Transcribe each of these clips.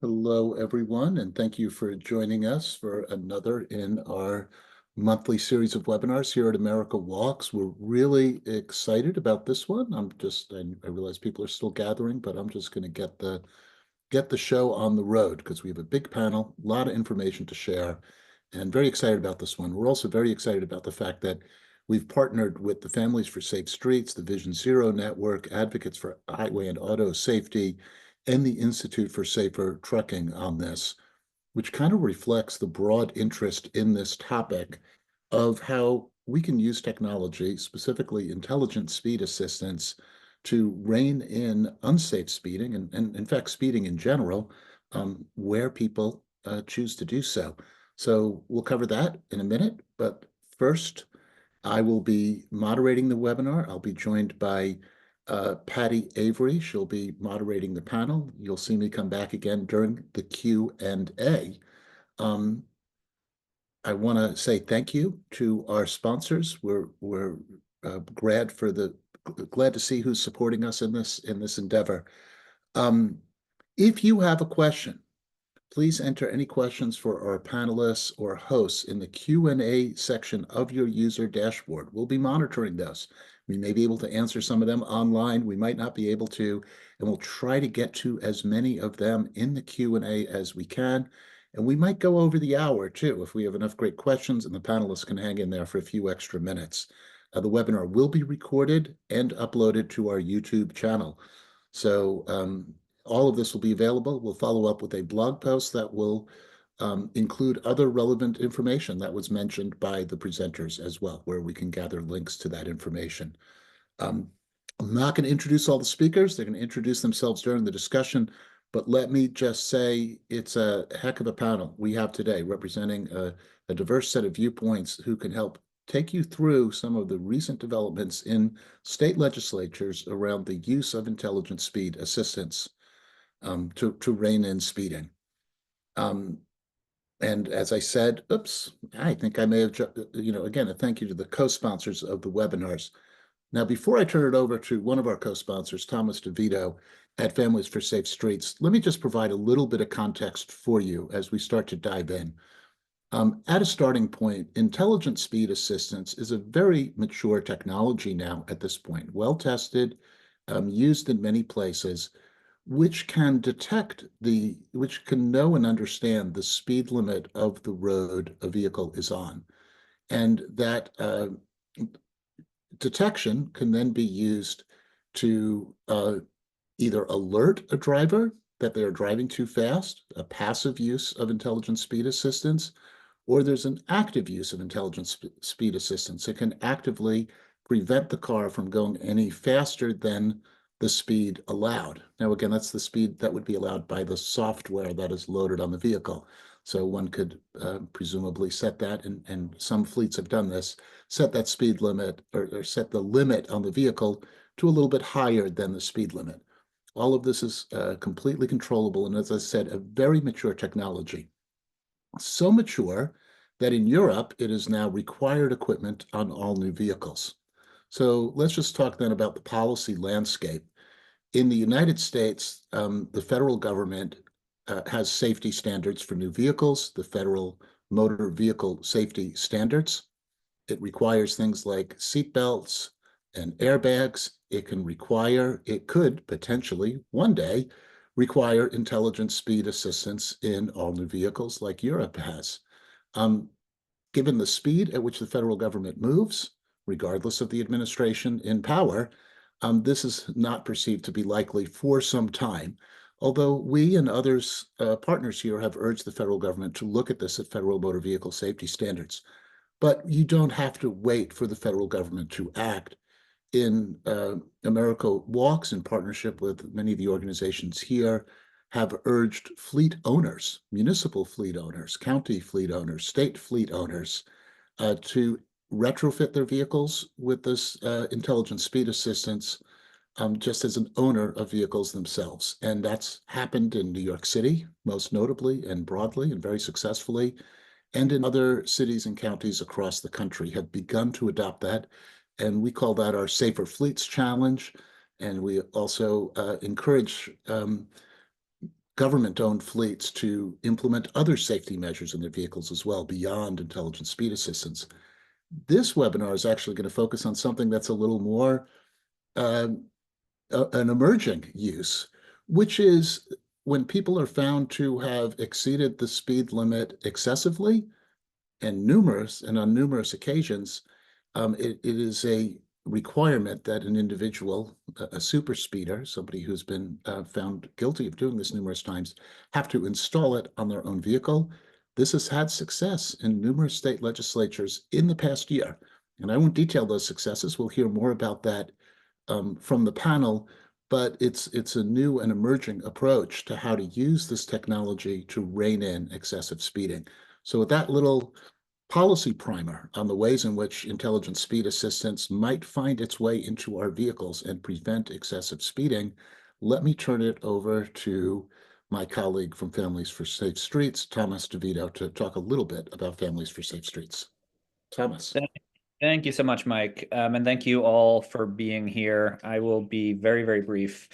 Hello, everyone, and thank you for joining us for another in our monthly series of webinars here at America Walks. We're really excited about this one. I realize people are still gathering, but I'm just going to get the show on the road because we have a big panel, a lot of information to share, and very excited about this one. We're also very excited about the fact that we've partnered with the Families for Safe Streets, the Vision Zero Network, Advocates for Highway and Auto Safety, and the Institute for Safer Trucking on this, which kind of reflects the broad interest in this topic of how we can use technology, specifically intelligent speed assistance, to rein in unsafe speeding and in fact, speeding in general, where people choose to do so. So we'll cover that in a minute, but first, I will be moderating the webinar. I'll be joined by Patty Avery. She'll be moderating the panel. You'll see me come back again during the Q&A. I want to say thank you to our sponsors. We're glad to see who's supporting us in this endeavor. If you have a question, please enter any questions for our panelists or hosts in the Q&A section of your user dashboard. We'll be monitoring those. We may be able to answer some of them online. We might not be able to, and we'll try to get to as many of them in the Q&A as we can. And we might go over the hour too, if we have enough great questions and the panelists can hang in there for a few extra minutes. The webinar will be recorded and uploaded to our YouTube channel. So all of this will be available. We'll follow up with a blog post that will include other relevant information that was mentioned by the presenters as well, where we can gather links to that information. I'm not going to introduce all the speakers. They're going to introduce themselves during the discussion, but let me just say it's a heck of a panel we have today, representing a diverse set of viewpoints who can help take you through some of the recent developments in state legislatures around the use of intelligent speed assistance to rein in speeding. And as I said, I think I may have, again, a thank you to the co-sponsors of the webinars. Now, before I turn it over to one of our co-sponsors, Thomas DeVito at Families for Safe Streets, let me just provide a little bit of context for you as we start to dive in. At a starting point, intelligent speed assistance is a very mature technology now at this point, well-tested, used in many places, which can know and understand the speed limit of the road a vehicle is on. And that detection can then be used to either alert a driver that they are driving too fast, a passive use of intelligent speed assistance, or there's an active use of intelligent speed assistance. It can actively prevent the car from going any faster than the speed allowed. Now, again, that's the speed that would be allowed by the software that is loaded on the vehicle. So one could presumably set that, and some fleets have done this, set that speed limit or set the limit on the vehicle to a little bit higher than the speed limit. All of this is completely controllable, and as I said, a very mature technology. So mature that in Europe, it is now required equipment on all new vehicles. So let's just talk then about the policy landscape. In the United States, the federal government has safety standards for new vehicles, the Federal Motor Vehicle Safety Standards. It requires things like seat belts and airbags. It could potentially one day require intelligent speed assistance in all new vehicles like Europe has. Given the speed at which the federal government moves, regardless of the administration in power, this is not perceived to be likely for some time, although we and others, partners here, have urged the federal government to look at this at federal motor vehicle safety standards. But you don't have to wait for the federal government to act. In America Walks, in partnership with many of the organizations here, have urged fleet owners, municipal fleet owners, county fleet owners, state fleet owners, to retrofit their vehicles with this intelligent speed assistance just as an owner of vehicles themselves. And that's happened in New York City, most notably and broadly and very successfully, and in other cities and counties across the country have begun to adopt that. And we call that our Safer Fleets Challenge. And we also encourage government-owned fleets to implement other safety measures in their vehicles as well, beyond intelligent speed assistance. This webinar is actually going to focus on something that's a little more an emerging use, which is when people are found to have exceeded the speed limit excessively and on numerous occasions, it is a requirement that an individual, a super speeder, somebody who's been found guilty of doing this numerous times, have to install it on their own vehicle. This has had success in numerous state legislatures in the past year. And I won't detail those successes. We'll hear more about that from the panel, but it's a new and emerging approach to how to use this technology to rein in excessive speeding. So with that little policy primer on the ways in which intelligent speed assistance might find its way into our vehicles and prevent excessive speeding, let me turn it over to my colleague from Families for Safe Streets, Thomas DeVito, to talk a little bit about Families for Safe Streets. Thomas. Thank you so much, Mike. And thank you all for being here. I will be very, very brief.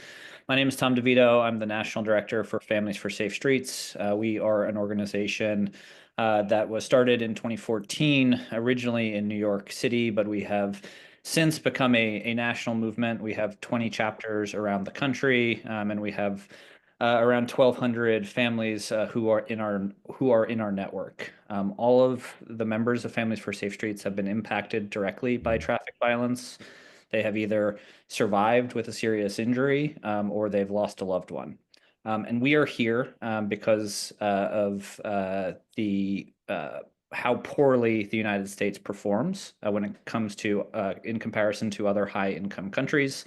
My name is Tom DeVito. I'm the National Director for Families for Safe Streets. We are an organization that was started in 2014, originally in New York City, but we have since become a national movement. We have 20 chapters around the country, and we have around 1,200 families who are in our network. All of the members of Families for Safe Streets have been impacted directly by traffic violence. They have either survived with a serious injury or they've lost a loved one. And we are here because of the how poorly the United States performs when it comes to in comparison to other high-income countries.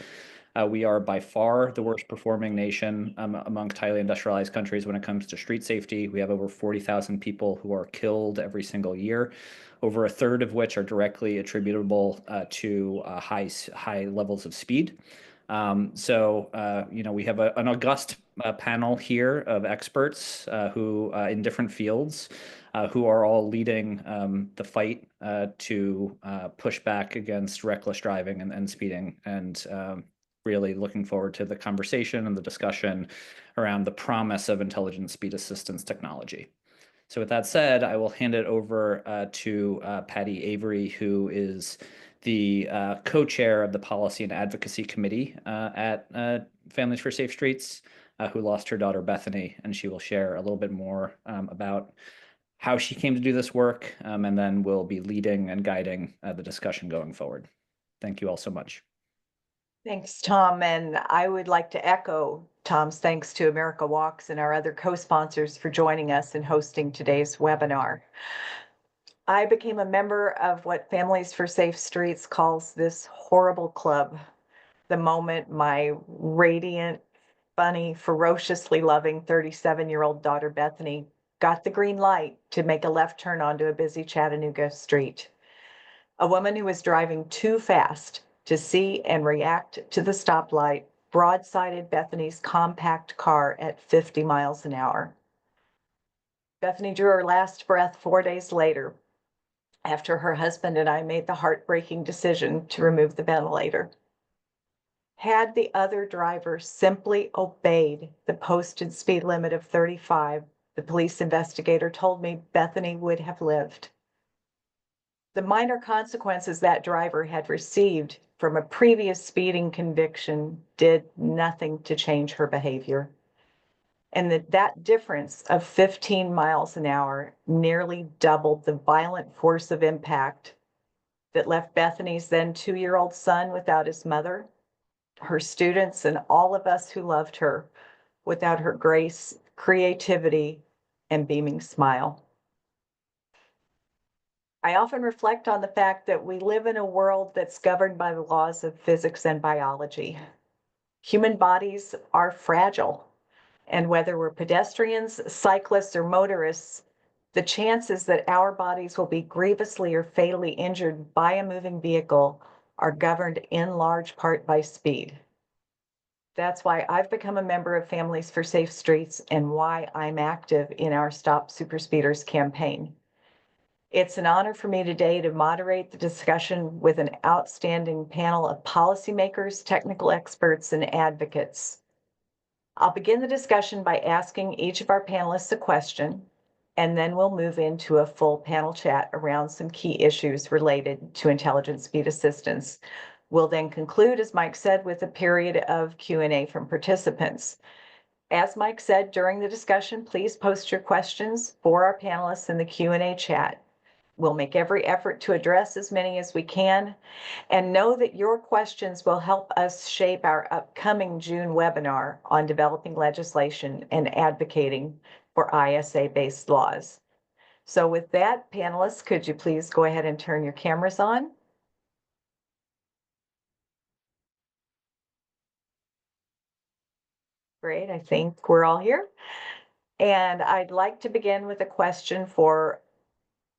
We are by far the worst performing nation amongst highly industrialized countries when it comes to street safety. We have over 40,000 people who are killed every single year, over a third of which are directly attributable to high levels of speed. We have an august panel here of experts who in different fields who are all leading the fight to push back against reckless driving and speeding, and really looking forward to the conversation and the discussion around the promise of intelligent speed assistance technology. So with that said, I will hand it over to Patty Avery, who is the co-chair of the Policy and Advocacy Committee at Families for Safe Streets, who lost her daughter Bethany, and she will share a little bit more about how she came to do this work, and then will be leading and guiding the discussion going forward. Thank you all so much. Thanks, Tom. And I would like to echo Tom's thanks to America Walks and our other co-sponsors for joining us and hosting today's webinar. I became a member of what Families for Safe Streets calls this horrible club the moment my radiant, funny, ferociously loving 37-year-old daughter Bethany got the green light to make a left turn onto a busy Chattanooga street. A woman who was driving too fast to see and react to the stoplight broadsided Bethany's compact car at 50 miles an hour. Bethany drew her last breath 4 days later, after her husband and I made the heartbreaking decision to remove the ventilator. Had the other driver simply obeyed the posted speed limit of 35, the police investigator told me Bethany would have lived. The minor consequences that driver had received from a previous speeding conviction did nothing to change her behavior. And that difference of 15 miles an hour nearly doubled the violent force of impact that left Bethany's then 2-year-old son without his mother, her students, and all of us who loved her without her grace, creativity, and beaming smile. I often reflect on the fact that we live in a world that's governed by the laws of physics and biology. Human bodies are fragile, and whether we're pedestrians, cyclists, or motorists, the chances that our bodies will be grievously or fatally injured by a moving vehicle are governed in large part by speed. That's why I've become a member of Families for Safe Streets and why I'm active in our Stop Superspeeders campaign. It's an honor for me today to moderate the discussion with an outstanding panel of policymakers, technical experts, and advocates. I'll begin the discussion by asking each of our panelists a question, and then we'll move into a full panel chat around some key issues related to intelligent speed assistance. We'll then conclude, as Mike said, with a period of Q&A from participants. As Mike said, during the discussion, please post your questions for our panelists in the Q&A chat. We'll make every effort to address as many as we can, and know that your questions will help us shape our upcoming June webinar on developing legislation and advocating for ISA-based laws. So with that, panelists, could you please go ahead and turn your cameras on? Great, I think we're all here. And I'd like to begin with a question for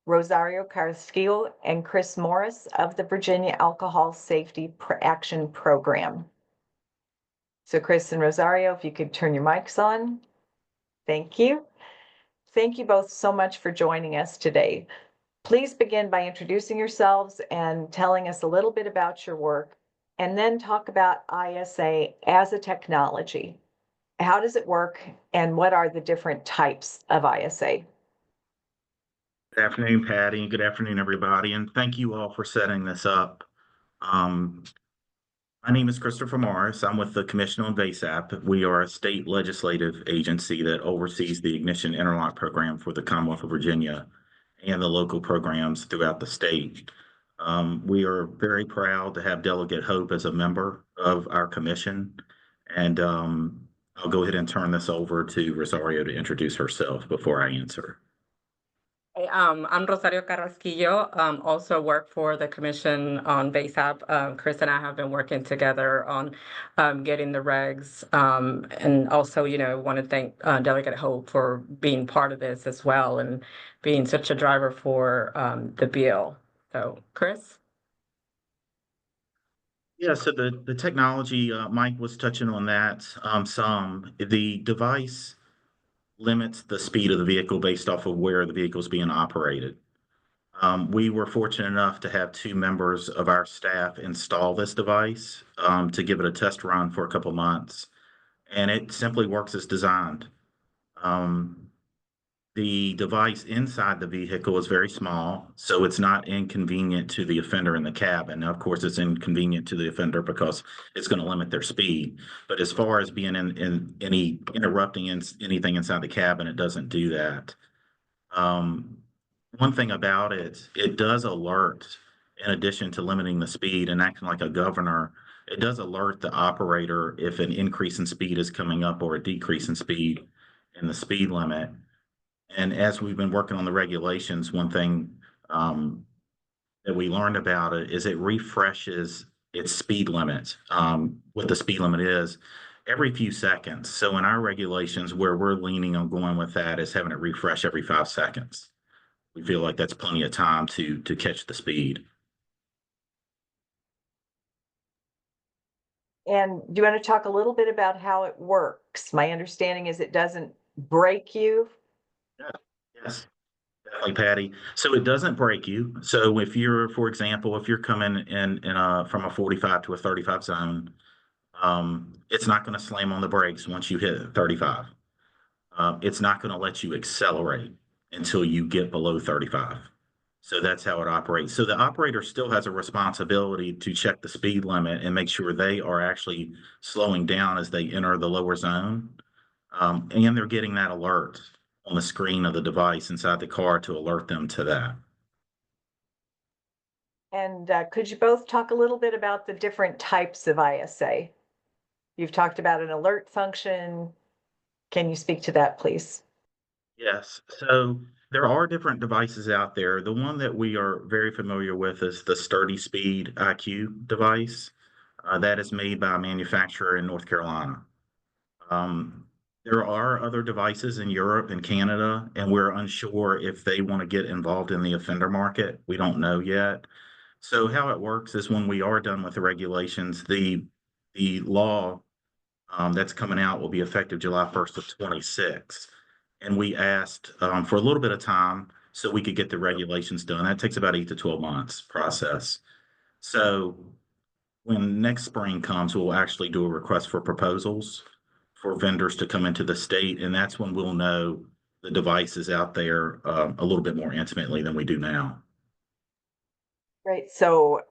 Rosario Carrasquillo and Chris Morris of the Virginia Alcohol Safety Action Program. So Chris and Rosario, if you could turn your mics on. Thank you. Thank you both so much for joining us today. Please begin by introducing yourselves and telling us a little bit about your work, and then talk about ISA as a technology. How does it work, and what are the different types of ISA? Good afternoon, Patty. Good afternoon, everybody, and thank you all for setting this up. My name is Christopher Morris. I'm with the Commission on VASAP. We are a state legislative agency that oversees the Ignition Interlock program for the Commonwealth of Virginia and the local programs throughout the state. We are very proud to have Delegate Hope as a member of our commission, and I'll go ahead and turn this over to Rosario to introduce herself before I answer. I'm Rosario Carrasquillo, also work for the Commission on VASAP. Chris and I have been working together on getting the regs, and also, want to thank Delegate Hope for being part of this as well and being such a driver for the bill. So, Chris? Yeah, so the technology, Mike was touching on that some. The device limits the speed of the vehicle based off of where the vehicle is being operated. We were fortunate enough to have 2 members of our staff install this device to give it a test run for a couple months, and it simply works as designed. The device inside the vehicle is very small, so it's not inconvenient to the offender in the cabin. Now, of course, it's inconvenient to the offender because it's going to limit their speed. But as far as being in any interrupting anything inside the cabin, it doesn't do that. One thing about it, it does alert, in addition to limiting the speed and acting like a governor, it does alert the operator if an increase in speed is coming up or a decrease in speed in the speed limit. And as we've been working on the regulations, one thing that we learned about it is it refreshes its speed limit, what the speed limit is, every few seconds. So in our regulations, where we're leaning on going with that is having it refresh every 5 seconds. We feel like that's plenty of time to catch the speed. And do you want to talk a little bit about how it works? My understanding is it doesn't break you. Yes, definitely, Patty. So it doesn't break you. So if you're, for example, if you're coming in from a 45 to a 35 zone, it's not going to slam on the brakes once you hit 35. It's not going to let you accelerate until you get below 35. So that's how it operates. So the operator still has a responsibility to check the speed limit and make sure they are actually slowing down as they enter the lower zone. And they're getting that alert on the screen of the device inside the car to alert them to that. And could you both talk a little bit about the different types of ISA? You've talked about an alert function. Can you speak to that, please? Yes. So there are different devices out there. The one that we are very familiar with is the Sturdy Speed IQ device. That is made by a manufacturer in North Carolina. There are other devices in Europe and Canada, and we're unsure if they want to get involved in the offender market. We don't know yet. So how it works is when we are done with the regulations, the law that's coming out will be effective July 1st of 26. And we asked for a little bit of time so we could get the regulations done. That takes about 8 to 12 months process. So when next spring comes, we'll actually do a request for proposals for vendors to come into the state, and that's when we'll know the devices out there a little bit more intimately than we do now. Right. So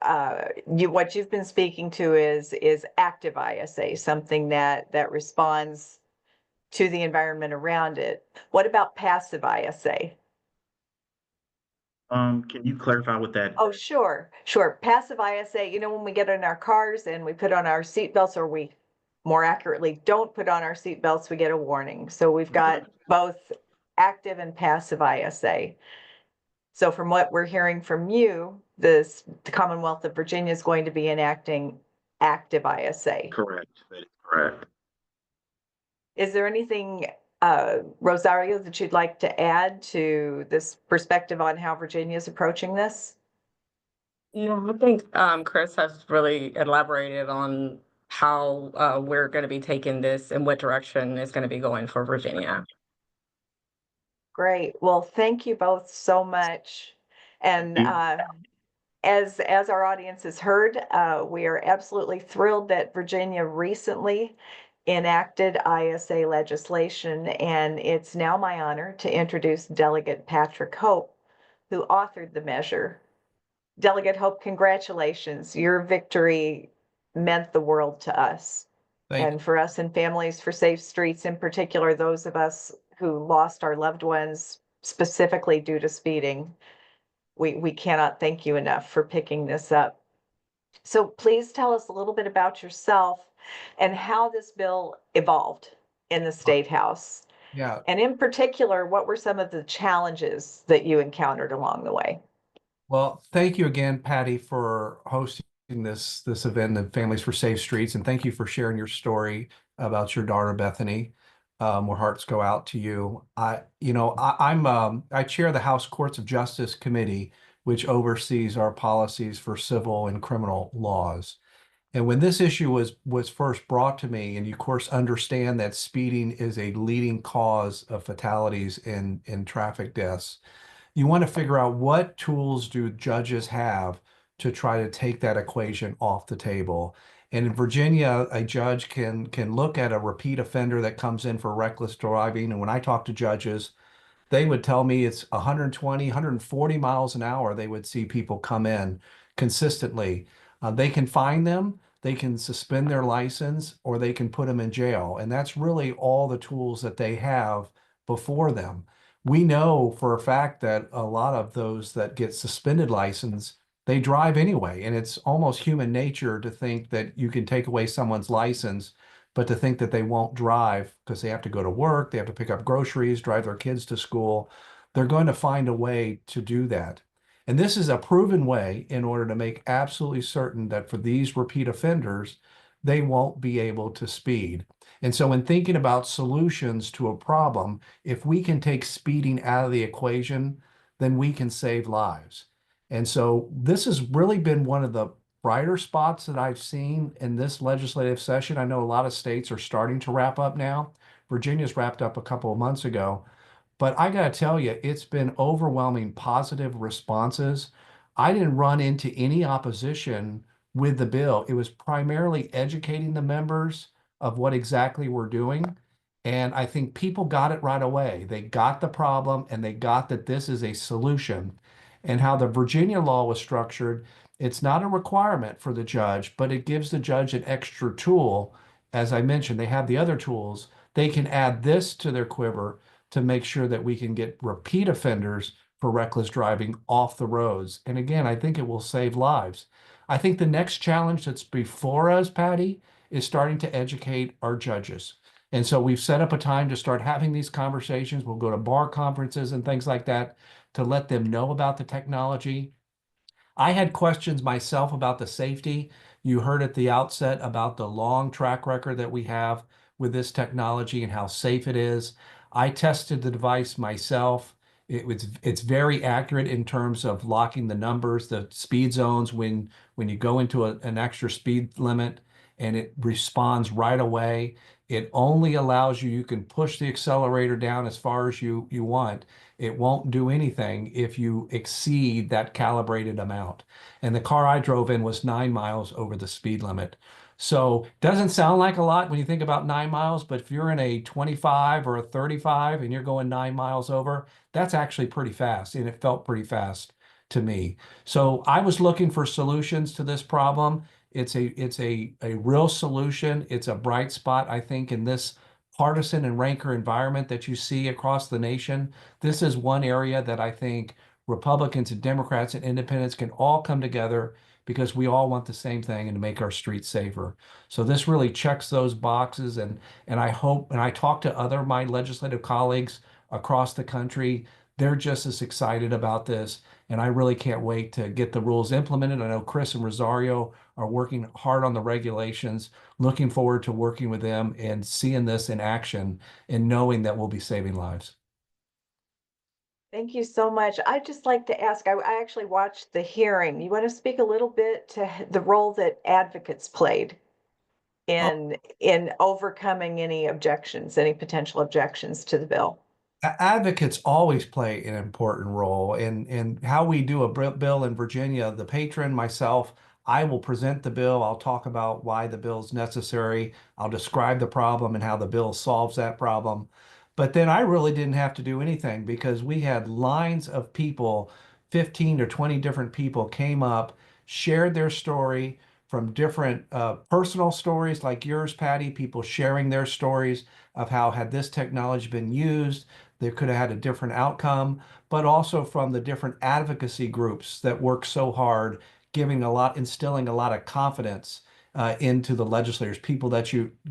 what you've been speaking to is active ISA, something that responds to the environment around it. What about passive ISA? Can you clarify what that? Oh, sure. Passive ISA, when we get in our cars and we put on our seatbelts, or we more accurately don't put on our seatbelts, we get a warning. So we've got both active and passive ISA. So from what we're hearing from you, the Commonwealth of Virginia is going to be enacting active ISA. Correct. That is correct. Is there anything, Rosario, that you'd like to add to this perspective on how Virginia is approaching this? No, I think Chris has really elaborated on how we're going to be taking this and what direction it's going to be going for Virginia. Great. Well, thank you both so much. And Thank as our audience has heard, we are absolutely thrilled that Virginia recently enacted ISA legislation, and it's now my honor to introduce Delegate Patrick Hope, who authored the measure. Delegate Hope, congratulations. Your victory meant the world to us. And for us in Families for Safe Streets, in particular, those of us who lost our loved ones specifically due to speeding, we cannot thank you enough for picking this up. So please tell us a little bit about yourself and how this bill evolved in the State House. Yeah, And in particular, what were some of the challenges that you encountered along the way? well, thank you again, Patty, for hosting this event, the Families for Safe Streets, and thank you for sharing your story about your daughter Bethany. Our hearts go out to you. I chair the House Courts of Justice Committee, which oversees our policies for civil and criminal laws. And when this issue was first brought to me, and you of course understand that speeding is a leading cause of fatalities and traffic deaths, you want to figure out what tools do judges have to try to take that equation off the table. And in Virginia, a judge can look at a repeat offender that comes in for reckless driving. And when I talk to judges, they would tell me it's 120, 140 miles an hour. They would see people come in consistently. They can fine them, they can suspend their license, or they can put them in jail. And that's really all the tools that they have before them. We know for a fact that a lot of those that get suspended license, they drive anyway. And it's almost human nature to think that you can take away someone's license, but to think that they won't drive because they have to go to work, they have to pick up groceries, drive their kids to school. They're going to find a way to do that. And this is a proven way in order to make absolutely certain that for these repeat offenders, they won't be able to speed. And so when thinking about solutions to a problem, if we can take speeding out of the equation, then we can save lives. And so this has really been one of the brighter spots that I've seen in this legislative session. I know a lot of states are starting to wrap up now. Virginia's wrapped up a couple of months ago. But I got to tell you, it's been overwhelming positive responses. I didn't run into any opposition with the bill. It was primarily educating the members of what exactly we're doing. And I think people got it right away. They got the problem and they got that this is a solution. And how the Virginia law was structured, it's not a requirement for the judge, but it gives the judge an extra tool. As I mentioned, they have the other tools. They can add this to their quiver to make sure that we can get repeat offenders for reckless driving off the roads. And again, I think it will save lives. I think the next challenge that's before us, Patty, is starting to educate our judges. And so we've set up a time to start having these conversations. We'll go to bar conferences and things like that to let them know about the technology. I had questions myself about the safety. You heard at the outset about the long track record that we have with this technology and how safe it is. I tested the device myself. It's very accurate in terms of locking the numbers, the speed zones when you go into an extra speed limit, and it responds right away. It only allows you can push the accelerator down as far as you want. It won't do anything if you exceed that calibrated amount. And the car I drove in was 9 miles over the speed limit. So doesn't sound like a lot when you think about 9 miles, but if you're in a 25 or a 35 and you're going 9 miles over, that's actually pretty fast. And it felt pretty fast to me. So I was looking for solutions to this problem. It's a real solution. It's a bright spot, I think, in this partisan and rancor environment that you see across the nation. This is one area that I think Republicans and Democrats and independents can all come together because we all want the same thing and to make our streets safer. So this really checks those boxes, and I hope, and I talk to other my legislative colleagues across the country, they're just as excited about this, and I really can't wait to get the rules implemented. I know Chris and Rosario are working hard on the regulations, looking forward to working with them and seeing this in action and knowing that we'll be saving lives. Thank you so much. I'd just like to ask, I actually watched the hearing. You want to speak a little bit to the role that advocates played in overcoming any objections, any potential objections to the bill? Advocates always play an important role in how we do a bill in Virginia. The patron, myself, I will present the bill. I'll talk about why the bill is necessary. I'll describe the problem and how the bill solves that problem. But then I really didn't have to do anything because we had lines of people, 15 or 20 different people came up, shared their story from different personal stories like yours, Patty, people sharing their stories of how had this technology been used, they could have had a different outcome, but also from the different advocacy groups that work so hard, instilling a lot of confidence into the legislators,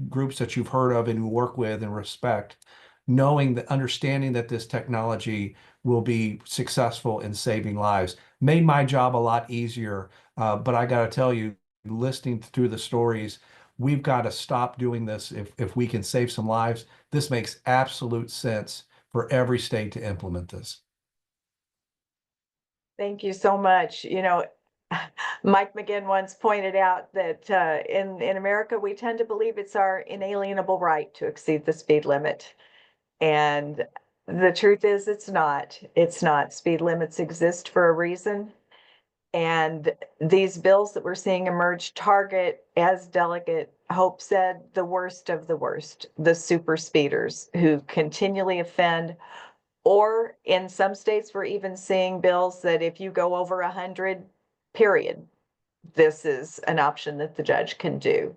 groups that you've heard of and who work with and respect, understanding that this technology will be successful in saving lives. Made my job a lot easier, but I got to tell you, listening through the stories, we've got to stop doing this if we can save some lives. This makes absolute sense for every state to implement this. Thank you so much. Mike McGinn once pointed out that in America, we tend to believe it's our inalienable right to exceed the speed limit. And the truth is, it's not. It's not. Speed limits exist for a reason. And these bills that we're seeing emerge target, as Delegate Hope said, the worst of the worst, the super speeders who continually offend. Or in some states, we're even seeing bills that if you go over 100, period, this is an option that the judge can do.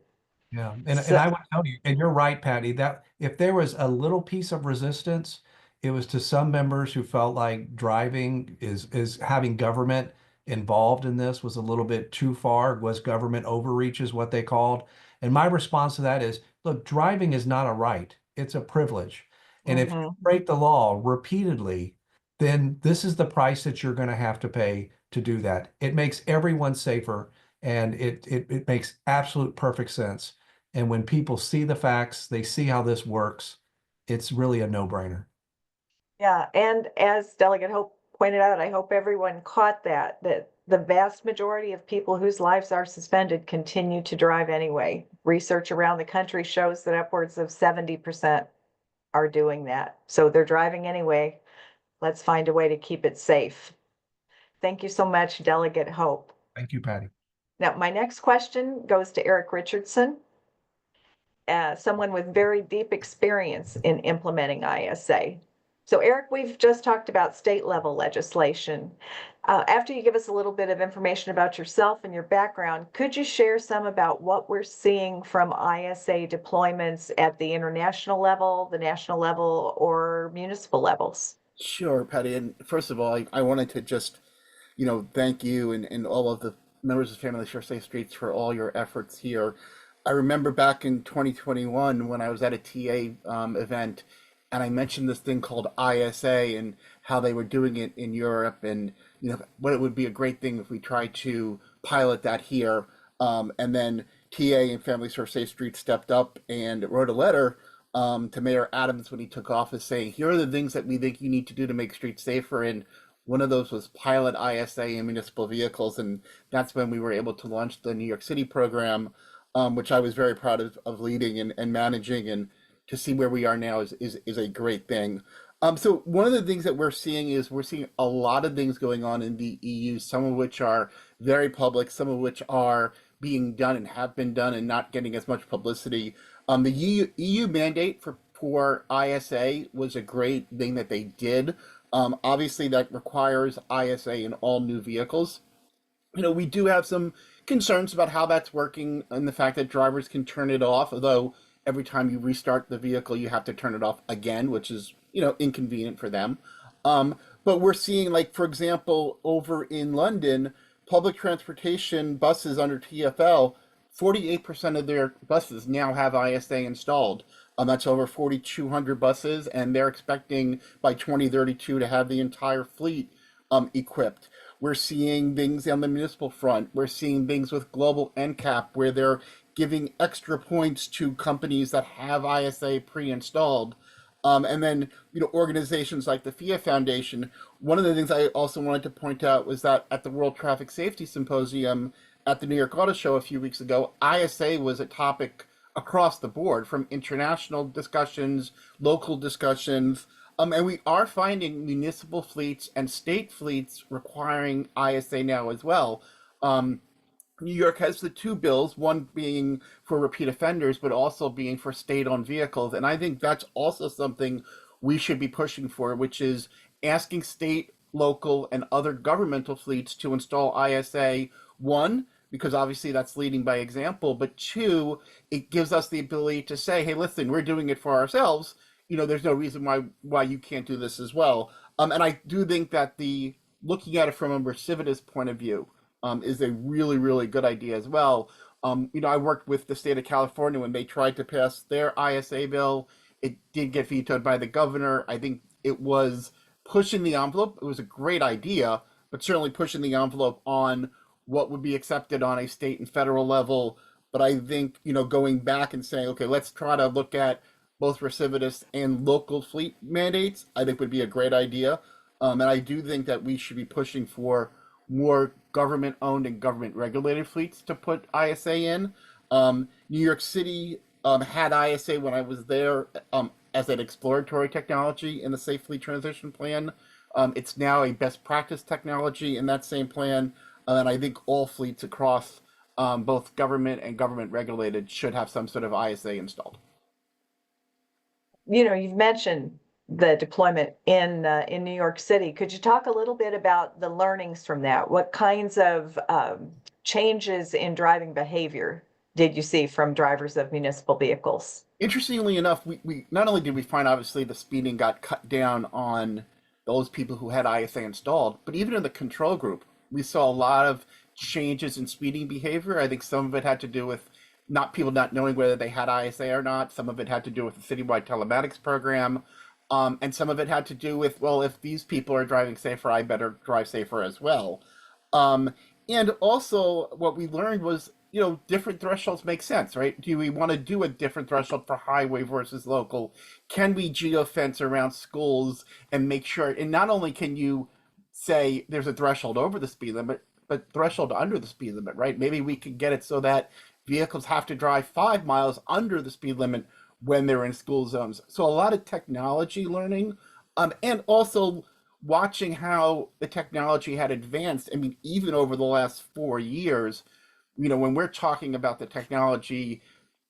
Yeah, and So, I would tell you, and you're right, Patty, that if there was a little piece of resistance, it was to some members who felt like driving is having government involved in this was a little bit too far, was government overreach is what they called. And my response to that is, look, driving is not a right, it's a privilege. And if you break the law repeatedly, then this is the price that you're going to have to pay to do that. It makes everyone safer, and it makes absolute perfect sense. And when people see the facts, they see how this works, it's really a no-brainer. yeah, and as Delegate Hope pointed out, I hope everyone caught that the vast majority of people whose lives are suspended continue to drive anyway. Research around the country shows that upwards of 70% are doing that. So they're driving anyway. Let's find a way to keep it safe. Thank you so much, Delegate Hope. Thank you, Patty. Now, my next question goes to Eric Richardson, someone with very deep experience in implementing ISA. So Eric, we've just talked about state level legislation. After you give us a little bit of information about yourself and your background, could you share some about what we're seeing from ISA deployments at the international level, the national level, or municipal levels? Sure, Patty. And first of all, I wanted to just, thank you and all of the members of Family Share Safe Streets for all your efforts here. I remember back in 2021 when I was at a TA event, and I mentioned this thing called ISA and how they were doing it in Europe, and what it would be a great thing if we tried to pilot that here. And then TA and Family Share Safe Streets stepped up and wrote a letter to Mayor Adams when he took office, saying, here are the things that we think you need to do to make streets safer. And one of those was pilot ISA in municipal vehicles. And that's when we were able to launch the New York City program, which I was very proud of leading and managing. And to see where we are now is a great thing. So one of the things that we're seeing a lot of things going on in the EU, some of which are very public, some of which are being done and have been done and not getting as much publicity. The EU mandate for ISA was a great thing that they did. Obviously, that requires ISA in all new vehicles. We do have some concerns about how that's working and the fact that drivers can turn it off, although every time you restart the vehicle, you have to turn it off again, which is, inconvenient for them. But we're seeing, like, for example, over in London, public transportation buses under TfL, 48% of their buses now have ISA installed. That's over 4,200 buses, and they're expecting by 2032 to have the entire fleet equipped. We're seeing things on the municipal front. We're seeing things with Global NCAP where they're giving extra points to companies that have ISA pre-installed. And then, organizations like the FIA Foundation. One of the things I also wanted to point out was that at the World Traffic Safety Symposium at the New York Auto Show a few weeks ago, ISA was a topic across the board, from international discussions, local discussions. And we are finding municipal fleets and state fleets requiring ISA now as well. New York has the two bills, one being for repeat offenders, but also being for state-owned vehicles. And I think that's also something we should be pushing for, which is asking state, local, and other governmental fleets to install ISA, one, because obviously that's leading by example, but two, it gives us the ability to say, hey, listen, we're doing it for ourselves. There's no reason why you can't do this as well. And I do think that looking at it from a recidivist point of view is a really, really good idea as well. I worked with the state of California when they tried to pass their ISA bill. It did get vetoed by the governor. I think it was pushing the envelope. It was a great idea, but certainly pushing the envelope on what would be accepted on a state and federal level. But I think, going back and saying, okay, let's try to look at both recidivist and local fleet mandates, I think would be a great idea. And I do think that we should be pushing for more government-owned and government-regulated fleets to put ISA in. New York City had ISA when I was there as an exploratory technology in the Safe Fleet Transition Plan. It's now a best practice technology in that same plan. And I think all fleets across both government and government-regulated should have some sort of ISA installed. You've mentioned the deployment in New York City. Could you talk a little bit about the learnings from that? What kinds of changes in driving behavior did you see from drivers of municipal vehicles? Interestingly enough, we not only did we find, obviously, the speeding got cut down on those people who had ISA installed, but even in the control group, we saw a lot of changes in speeding behavior. I think some of it had to do with people not knowing whether they had ISA or not. Some of it had to do with the citywide telematics program. And some of it had to do with, well, if these people are driving safer, I better drive safer as well. And also what we learned was, different thresholds make sense, right? Do we want to do a different threshold for highway versus local? Can we geofence around schools and make sure, and not only can you say there's a threshold over the speed limit, but threshold under the speed limit, right? Maybe we could get it so that vehicles have to drive 5 miles under the speed limit when they're in school zones. So a lot of technology learning, and also watching how the technology had advanced. I mean, even over the last 4 years, when we're talking about the technology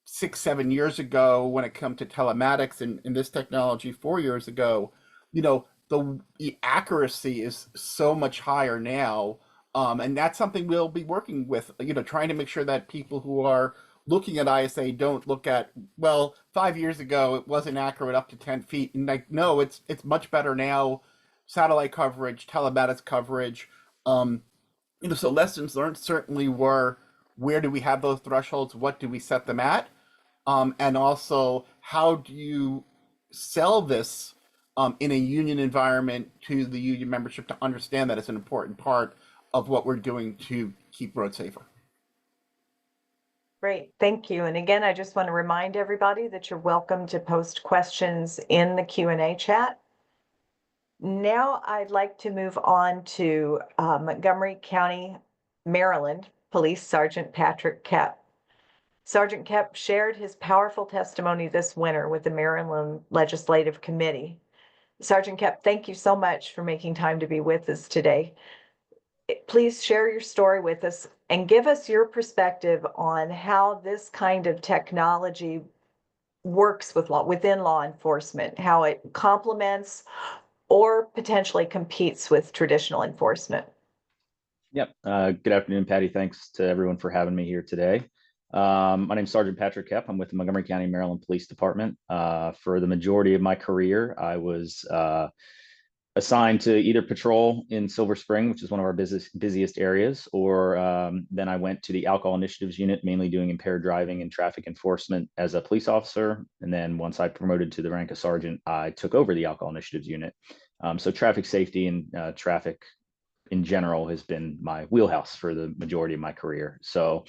6-7 years ago, when it comes to telematics and this technology 4 years ago, the accuracy is so much higher now. And that's something we'll be working with, trying to make sure that people who are looking at ISA don't look at, well, 5 years ago, it wasn't accurate up to 10 feet. And no, it's much better now. Satellite coverage, telematics coverage. So lessons learned certainly were, where do we have those thresholds? What do we set them at? And also, how do you sell this in a union environment to the union membership to understand that it's an important part of what we're doing to keep roads safer? Great, thank you. And again, I just want to remind everybody that you're welcome to post questions in the Q&A chat. Now I'd like to move on to Montgomery County, Maryland Police Sergeant Patrick Kep. Sergeant Kep shared his powerful testimony this winter with the Maryland Legislative Committee. Sergeant Kep, thank you so much for making time to be with us today. Please share your story with us and give us your perspective on how this kind of technology works within law enforcement, how it complements or potentially competes with traditional enforcement. Yep. Good afternoon, Patty. Thanks to everyone for having me here today. My name is Sergeant Patrick Kepp. I'm with the Montgomery County, Maryland Police Department. For the majority of my career, I was assigned to either patrol in Silver Spring, which is one of our busiest areas, or then I went to the Alcohol Initiatives Unit, mainly doing impaired driving and traffic enforcement as a police officer. And then once I promoted to the rank of sergeant, I took over the Alcohol Initiatives Unit. So traffic safety and traffic in general has been my wheelhouse for the majority of my career. So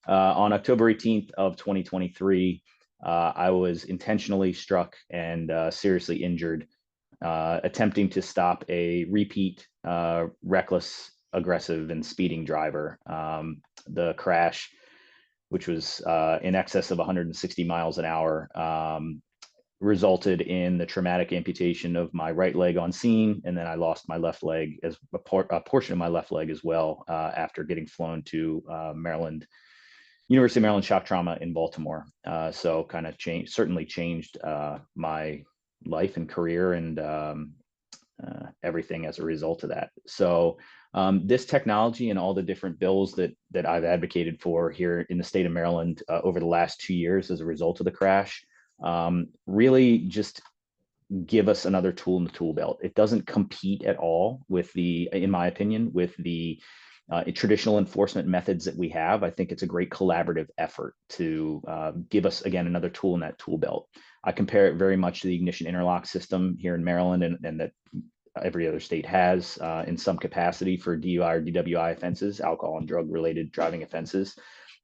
on October 18th of 2023, I was intentionally struck and seriously injured attempting to stop a repeat reckless, aggressive, and speeding driver. The crash, which was in excess of 160 miles an hour, resulted in the traumatic amputation of my right leg on scene, and then I lost my left leg as a portion of my left leg as well after getting flown to University of Maryland Shock Trauma in Baltimore. So kind of certainly changed my life and career and everything as a result of that. So this technology and all the different bills that I've advocated for here in the state of Maryland over the last 2 years as a result of the crash really just give us another tool in the tool belt. It doesn't compete at all with in my opinion, with the traditional enforcement methods that we have. I think it's a great collaborative effort to give us, again, another tool in that tool belt. I compare it very much to the ignition interlock system here in Maryland and that every other state has in some capacity for DUI or DWI offenses, alcohol and drug related driving offenses.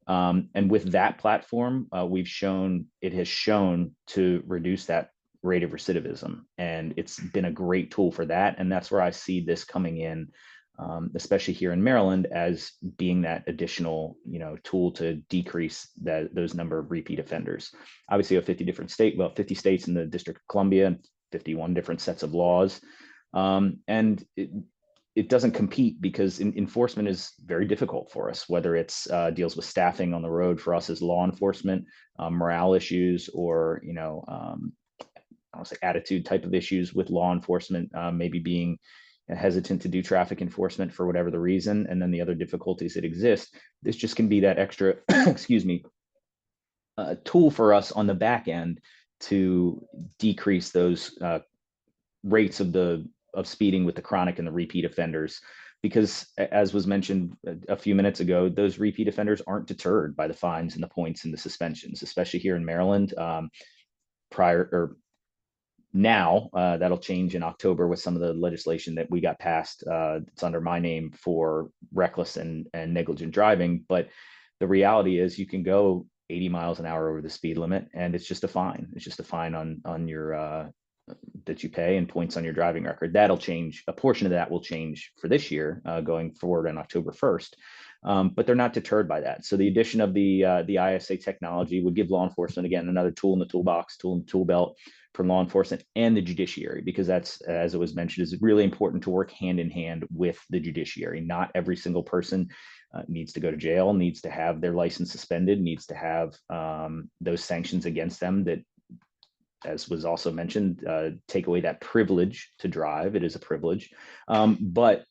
And with that platform, it has shown to reduce that rate of recidivism. And it's been a great tool for that. And that's where I see this coming in, especially here in Maryland, as being that additional, tool to decrease those number of repeat offenders. Obviously, we have 50 states in the District of Columbia and 51 different sets of laws. And it doesn't compete because enforcement is very difficult for us, whether it's deals with staffing on the road for us as law enforcement, morale issues, or I don't say attitude type of issues with law enforcement, maybe being hesitant to do traffic enforcement for whatever the reason, and then the other difficulties that exist. This just can be that extra, excuse me, tool for us on the back end to decrease those rates of speeding with the chronic and the repeat offenders. Because as was mentioned a few minutes ago, those repeat offenders aren't deterred by the fines and the points and the suspensions, especially here in Maryland. Now, that'll change in October with some of the legislation that we got passed. It's under my name for reckless and negligent driving. But the reality is you can go 80 miles an hour over the speed limit and it's just a fine. It's just a fine on your that you pay and points on your driving record. That'll change. A portion of that will change for this year going forward on October 1st. But they're not deterred by that. So the addition of the ISA technology would give law enforcement, again, another tool in the toolbox, tool in the tool belt for law enforcement and the judiciary, because that's, as it was mentioned, is really important to work hand in hand with the judiciary. Not every single person needs to go to jail, needs to have their license suspended, needs to have those sanctions against them that, as was also mentioned, take away that privilege to drive. It is a privilege, but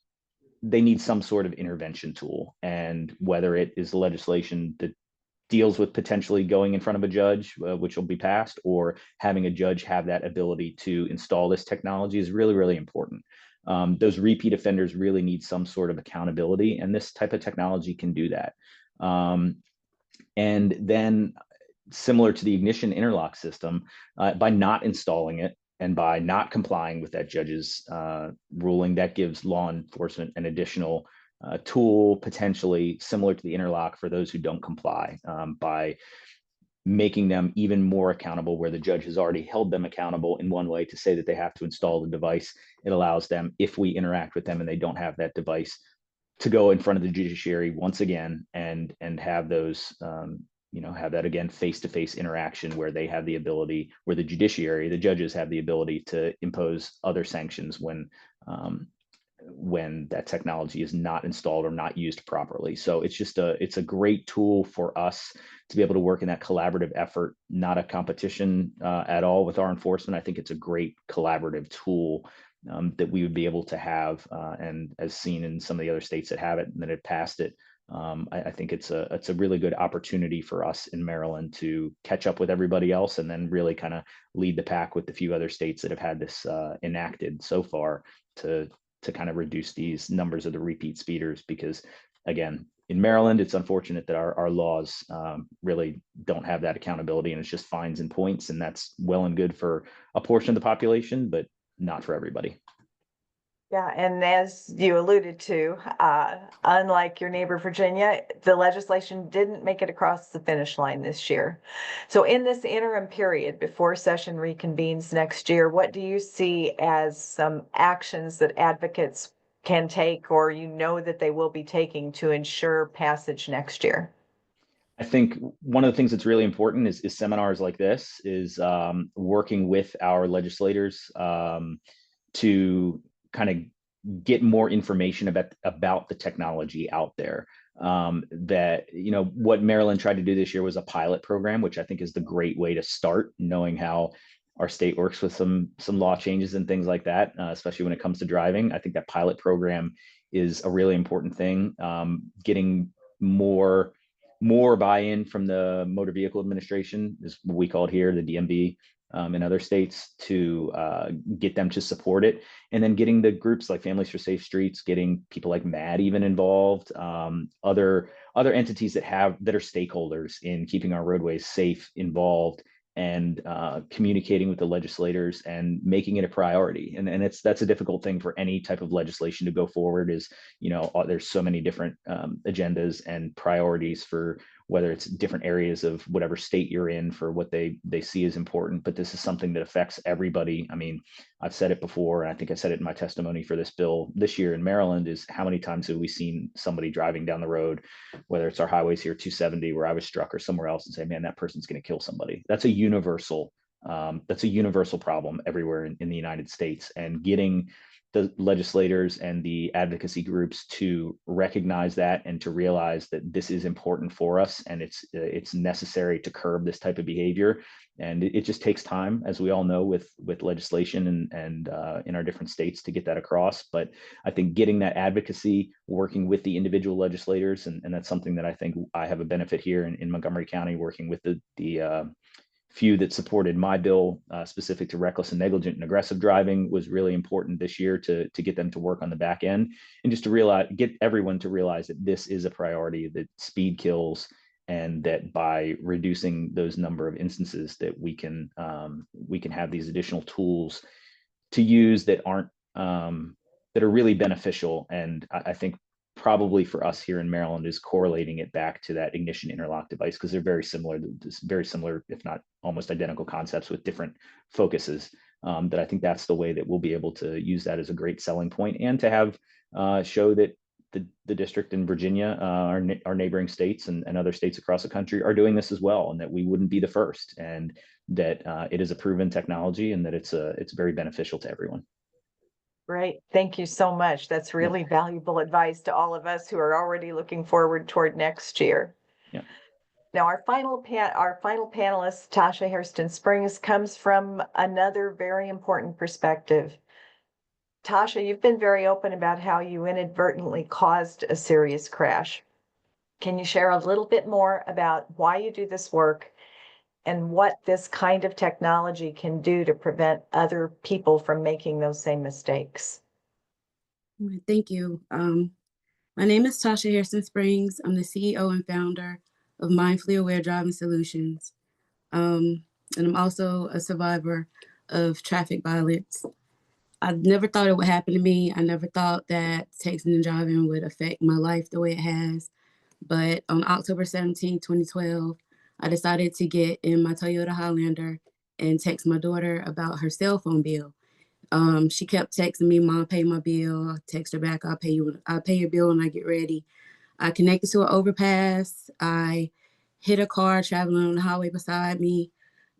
they need some sort of intervention tool. And whether it is legislation that deals with potentially going in front of a judge, which will be passed, or having a judge have that ability to install this technology is really, really important. Those repeat offenders really need some sort of accountability, and this type of technology can do that. And then, similar to the ignition interlock system, by not installing it and by not complying with that judge's ruling, that gives law enforcement an additional tool, potentially similar to the interlock for those who don't comply, by making them even more accountable, where the judge has already held them accountable in one way to say that they have to install the device. It allows them, if we interact with them and they don't have that device, to go in front of the judiciary once again and have those have that again face-to-face interaction, where they have the ability, where the judiciary, the judges have the ability to impose other sanctions when when that technology is not installed or not used properly. So it's a great tool for us to be able to work in that collaborative effort, not a competition at all with our enforcement. I think it's a great collaborative tool that we would be able to have, and as seen in some of the other states that have it and that have passed it. I think it's a really good opportunity for us in Maryland to catch up with everybody else, and then really kind of lead the pack with the few other states that have had this enacted so far to kind of reduce these numbers of the repeat speeders. Because again, in Maryland, it's unfortunate that our laws really don't have that accountability, and it's just fines and points, and that's well and good for a portion of the population, but not for everybody. Yeah, and as you alluded to, unlike your neighbor Virginia, the legislation didn't make it across the finish line this year. So in this interim period before session reconvenes next year, what do you see as some actions that advocates can take, or that they will be taking to ensure passage next year? I think one of the things that's really important is seminars like this, is working with our legislators to kind of get more information about the technology out there. That, what Maryland tried to do this year was a pilot program, which I think is the great way to start, knowing how our state works with some law changes and things like that, especially when it comes to driving. I think that pilot program is a really important thing. Getting more buy-in from the Motor Vehicle Administration, is what we call it here, the DMV, in other states, to get them to support it. And then getting the groups like Families for Safe Streets, getting people like MAD even involved, other entities that are stakeholders in keeping our roadways safe involved, and communicating with the legislators and making it a priority. And that's a difficult thing for any type of legislation to go forward, is, there's so many different agendas and priorities for whether it's different areas of whatever state you're in for what they see as important. But this is something that affects everybody. I mean, I've said it before, and I think I said it in my testimony for this bill this year in Maryland, is how many times have we seen somebody driving down the road, whether it's our highways here, 270, where I was struck, or somewhere else, and say, man, that person's going to kill somebody. That's a universal problem everywhere in the United States. And getting the legislators and the advocacy groups to recognize that, and to realize that this is important for us, and it's necessary to curb this type of behavior. And it just takes time, as we all know, with legislation and in our different states, to get that across. But I think getting that advocacy, working with the individual legislators, and that's something that I think I have a benefit here in Montgomery County, working with the few that supported my bill specific to reckless and negligent and aggressive driving, was really important this year to get them to work on the back end, and just to get everyone to realize that this is a priority, that speed kills, and that by reducing those number of instances, that we can have these additional tools to use that are really beneficial. And I think probably for us here in Maryland is correlating it back to that ignition interlock device, because they're very similar, if not almost identical concepts with different focuses. That I think that's the way that we'll be able to use that as a great selling point, and to have show that the district in Virginia, our neighboring states, and other states across the country are doing this as well, and that we wouldn't be the first, and that it is a proven technology, and that it's very beneficial to everyone. Great. Thank you so much. That's really valuable advice to all of us who are already looking forward toward next year. Yeah. Now, our final panelist, Tasha Hairston Springs, comes from another very important perspective. Tasha, you've been very open about how you inadvertently caused a serious crash. Can you share a little bit more about why you do this work, and what this kind of technology can do to prevent other people from making those same mistakes? Thank you. My name is Tasha Hairston Springs. I'm the CEO and founder of Mindfully Aware Driving Solutions. And I'm also a survivor of traffic violence. I never thought it would happen to me. I never thought that texting and driving would affect my life the way it has. But on October 17, 2012, I decided to get in my Toyota Highlander and text my daughter about her cell phone bill. She kept texting me, "Mom, pay my bill." I text her back, I'll pay your bill when I get ready. I connected to an overpass. I hit a car traveling on the highway beside me.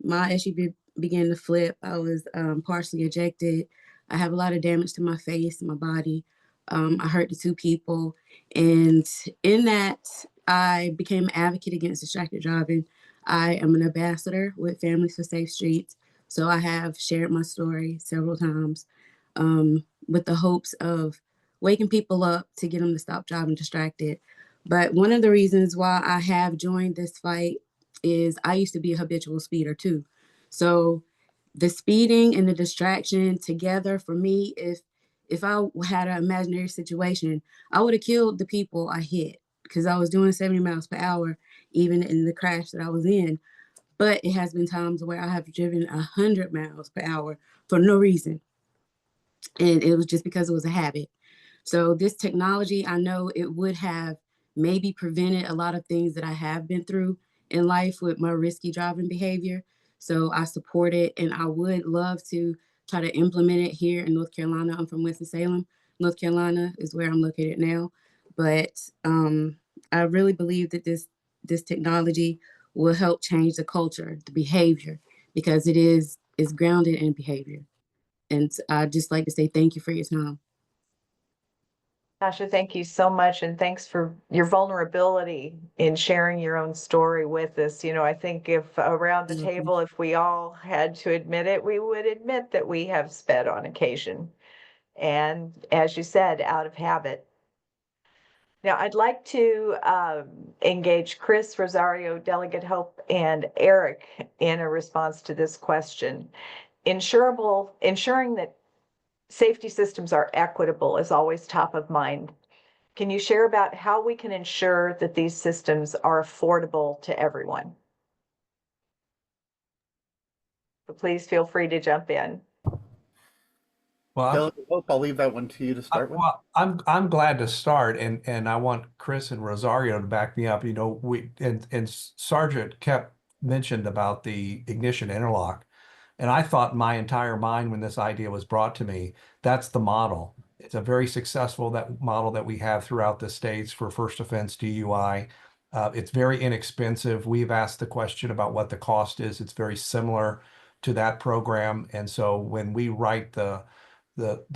My SUV began to flip. I was partially ejected. I have a lot of damage to my face, my body. I hurt the two people. And in that, I became an advocate against distracted driving. I am an ambassador with Families for Safe Streets. So I have shared my story several times with the hopes of waking people up to get them to stop driving distracted. But one of the reasons why I have joined this fight is I used to be a habitual speeder too. So the speeding and the distraction together for me, if I had an imaginary situation, I would have killed the people I hit because I was doing 70 miles per hour, even in the crash that I was in. But it has been times where I have driven 100 miles per hour for no reason. And it was just because it was a habit. So this technology, I know it would have maybe prevented a lot of things that I have been through in life with my risky driving behavior. So I support it, and I would love to try to implement it here in North Carolina. I'm from Winston-Salem. North Carolina is where I'm located now. But I really believe that this technology will help change the culture, the behavior, because it is grounded in behavior. And I'd just like to say thank you for your time. Tasha, thank you so much. And thanks for your vulnerability in sharing your own story with us. You know, I think if around the table, if we all had to admit it, we would admit that we have sped on occasion. And as you said, out of habit. Now, I'd like to engage Chris, Rosario, Delegate Hope, and Eric in a response to this question. Ensuring that safety systems are equitable is always top of mind. Can you share about how we can ensure that these systems are affordable to everyone? So please feel free to jump in. Well, Delegate Hope, I'll leave that one to you to start with. well, I'm glad to start, and I want Chris and Rosario to back me up. You know, and Sergeant kept mentioned about the ignition interlock, and I thought my entire mind when this idea was brought to me, that's the model. It's a very successful model that we have throughout the states for first offense DUI. It's very inexpensive. We've asked the question about what the cost is. It's very similar to that program, and so when we write the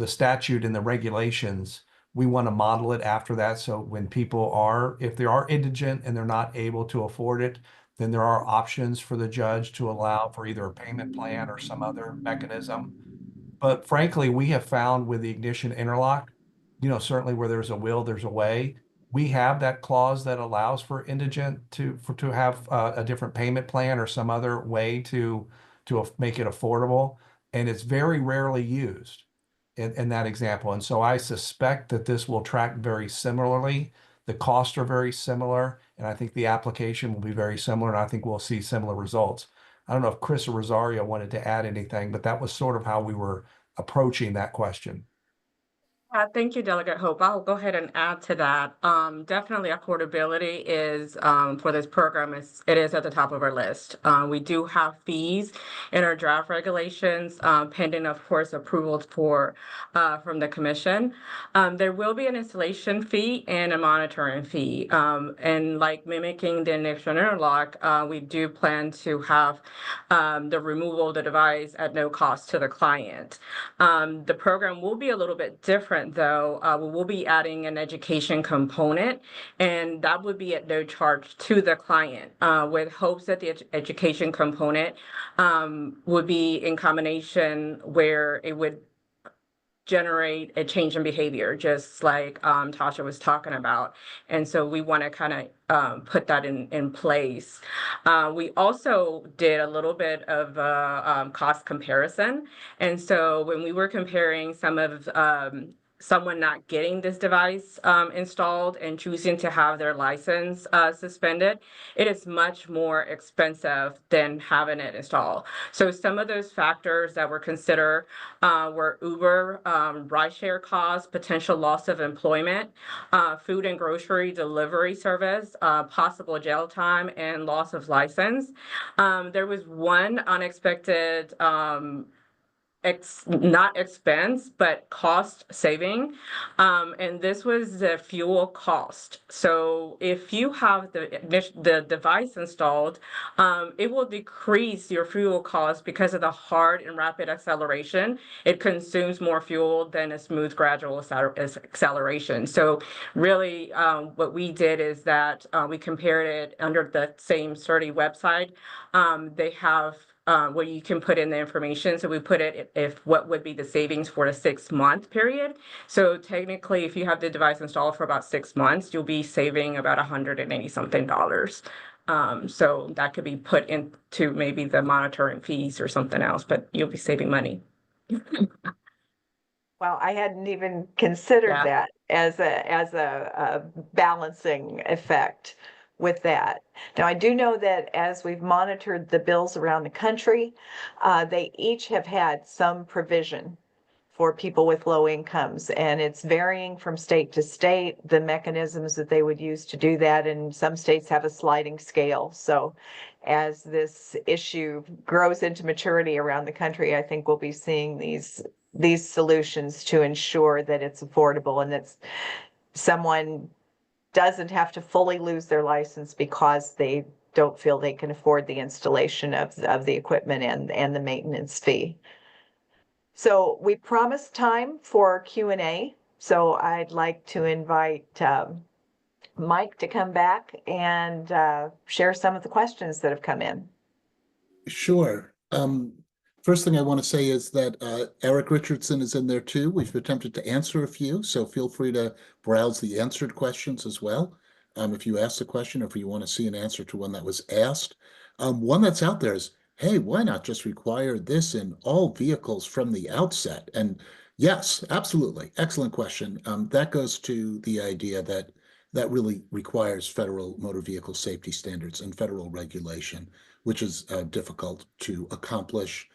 statute and the regulations, we want to model it after that. So when people are, if they are indigent and they're not able to afford it, then there are options for the judge to allow for either a payment plan or some other mechanism. But frankly, we have found with the ignition interlock, you know, certainly where there's a will, there's a way. We have that clause that allows for indigent to have a different payment plan or some other way to make it affordable, and it's very rarely used in that example. And so I suspect that this will track very similarly. The costs are very similar, and I think the application will be very similar, and I think we'll see similar results. I don't know if Chris or Rosario wanted to add anything, but that was sort of how we were approaching that question. Thank you, Delegate Hope. I'll go ahead and add to that. Definitely affordability is, for this program, it is at the top of our list. We do have fees in our draft regulations, pending, of course, approval from the commission. There will be an installation fee and a monitoring fee. And like mimicking the ignition interlock, we do plan to have the removal of the device at no cost to the client. The program will be a little bit different though. We will be adding an education component, and that would be at no charge to the client, with hopes that the education component would be in combination where it would generate a change in behavior, just like Tasha was talking about. And so we want to kind of put that in place. We also did a little bit of cost comparison. And so when we were comparing some of someone not getting this device installed and choosing to have their license suspended, it is much more expensive than having it installed. So some of those factors that were considered were Uber, rideshare costs, potential loss of employment, food and grocery delivery service, possible jail time, and loss of license. There was one unexpected not expense, but cost saving. And this was the fuel cost. So if you have the device installed, it will decrease your fuel cost because of the hard and rapid acceleration. It consumes more fuel than a smooth, gradual acceleration. So really, what we did is that we compared it under the same sturdy website. They have where you can put in the information. So we put it if what would be the savings for a 6-month period. So technically, if you have the device installed for about 6 months, you'll be saving about $180 something. So that could be put into maybe the monitoring fees or something else, but you'll be saving money. Well, I hadn't even considered Yeah. that as a balancing effect with that. Now, I do know that as we've monitored the bills around the country, they each have had some provision for people with low incomes, and it's varying from state to state, the mechanisms that they would use to do that, and some states have a sliding scale. So as this issue grows into maturity around the country, I think we'll be seeing these solutions to ensure that it's affordable and that someone doesn't have to fully lose their license because they don't feel they can afford the installation of the equipment and the maintenance fee. So we promised time for Q&A. So I'd like to invite Mike to come back and share some of the questions that have come in. Sure. First thing I want to say is that Eric Richardson is in there too. We've attempted to answer a few, so feel free to browse the answered questions as well. If you asked a question or if you want to see an answer to one that was asked. One that's out there is, hey, why not just require this in all vehicles from the outset? And yes, absolutely. Excellent question. That goes to the idea that really requires federal motor vehicle safety standards and federal regulation, which is difficult to accomplish.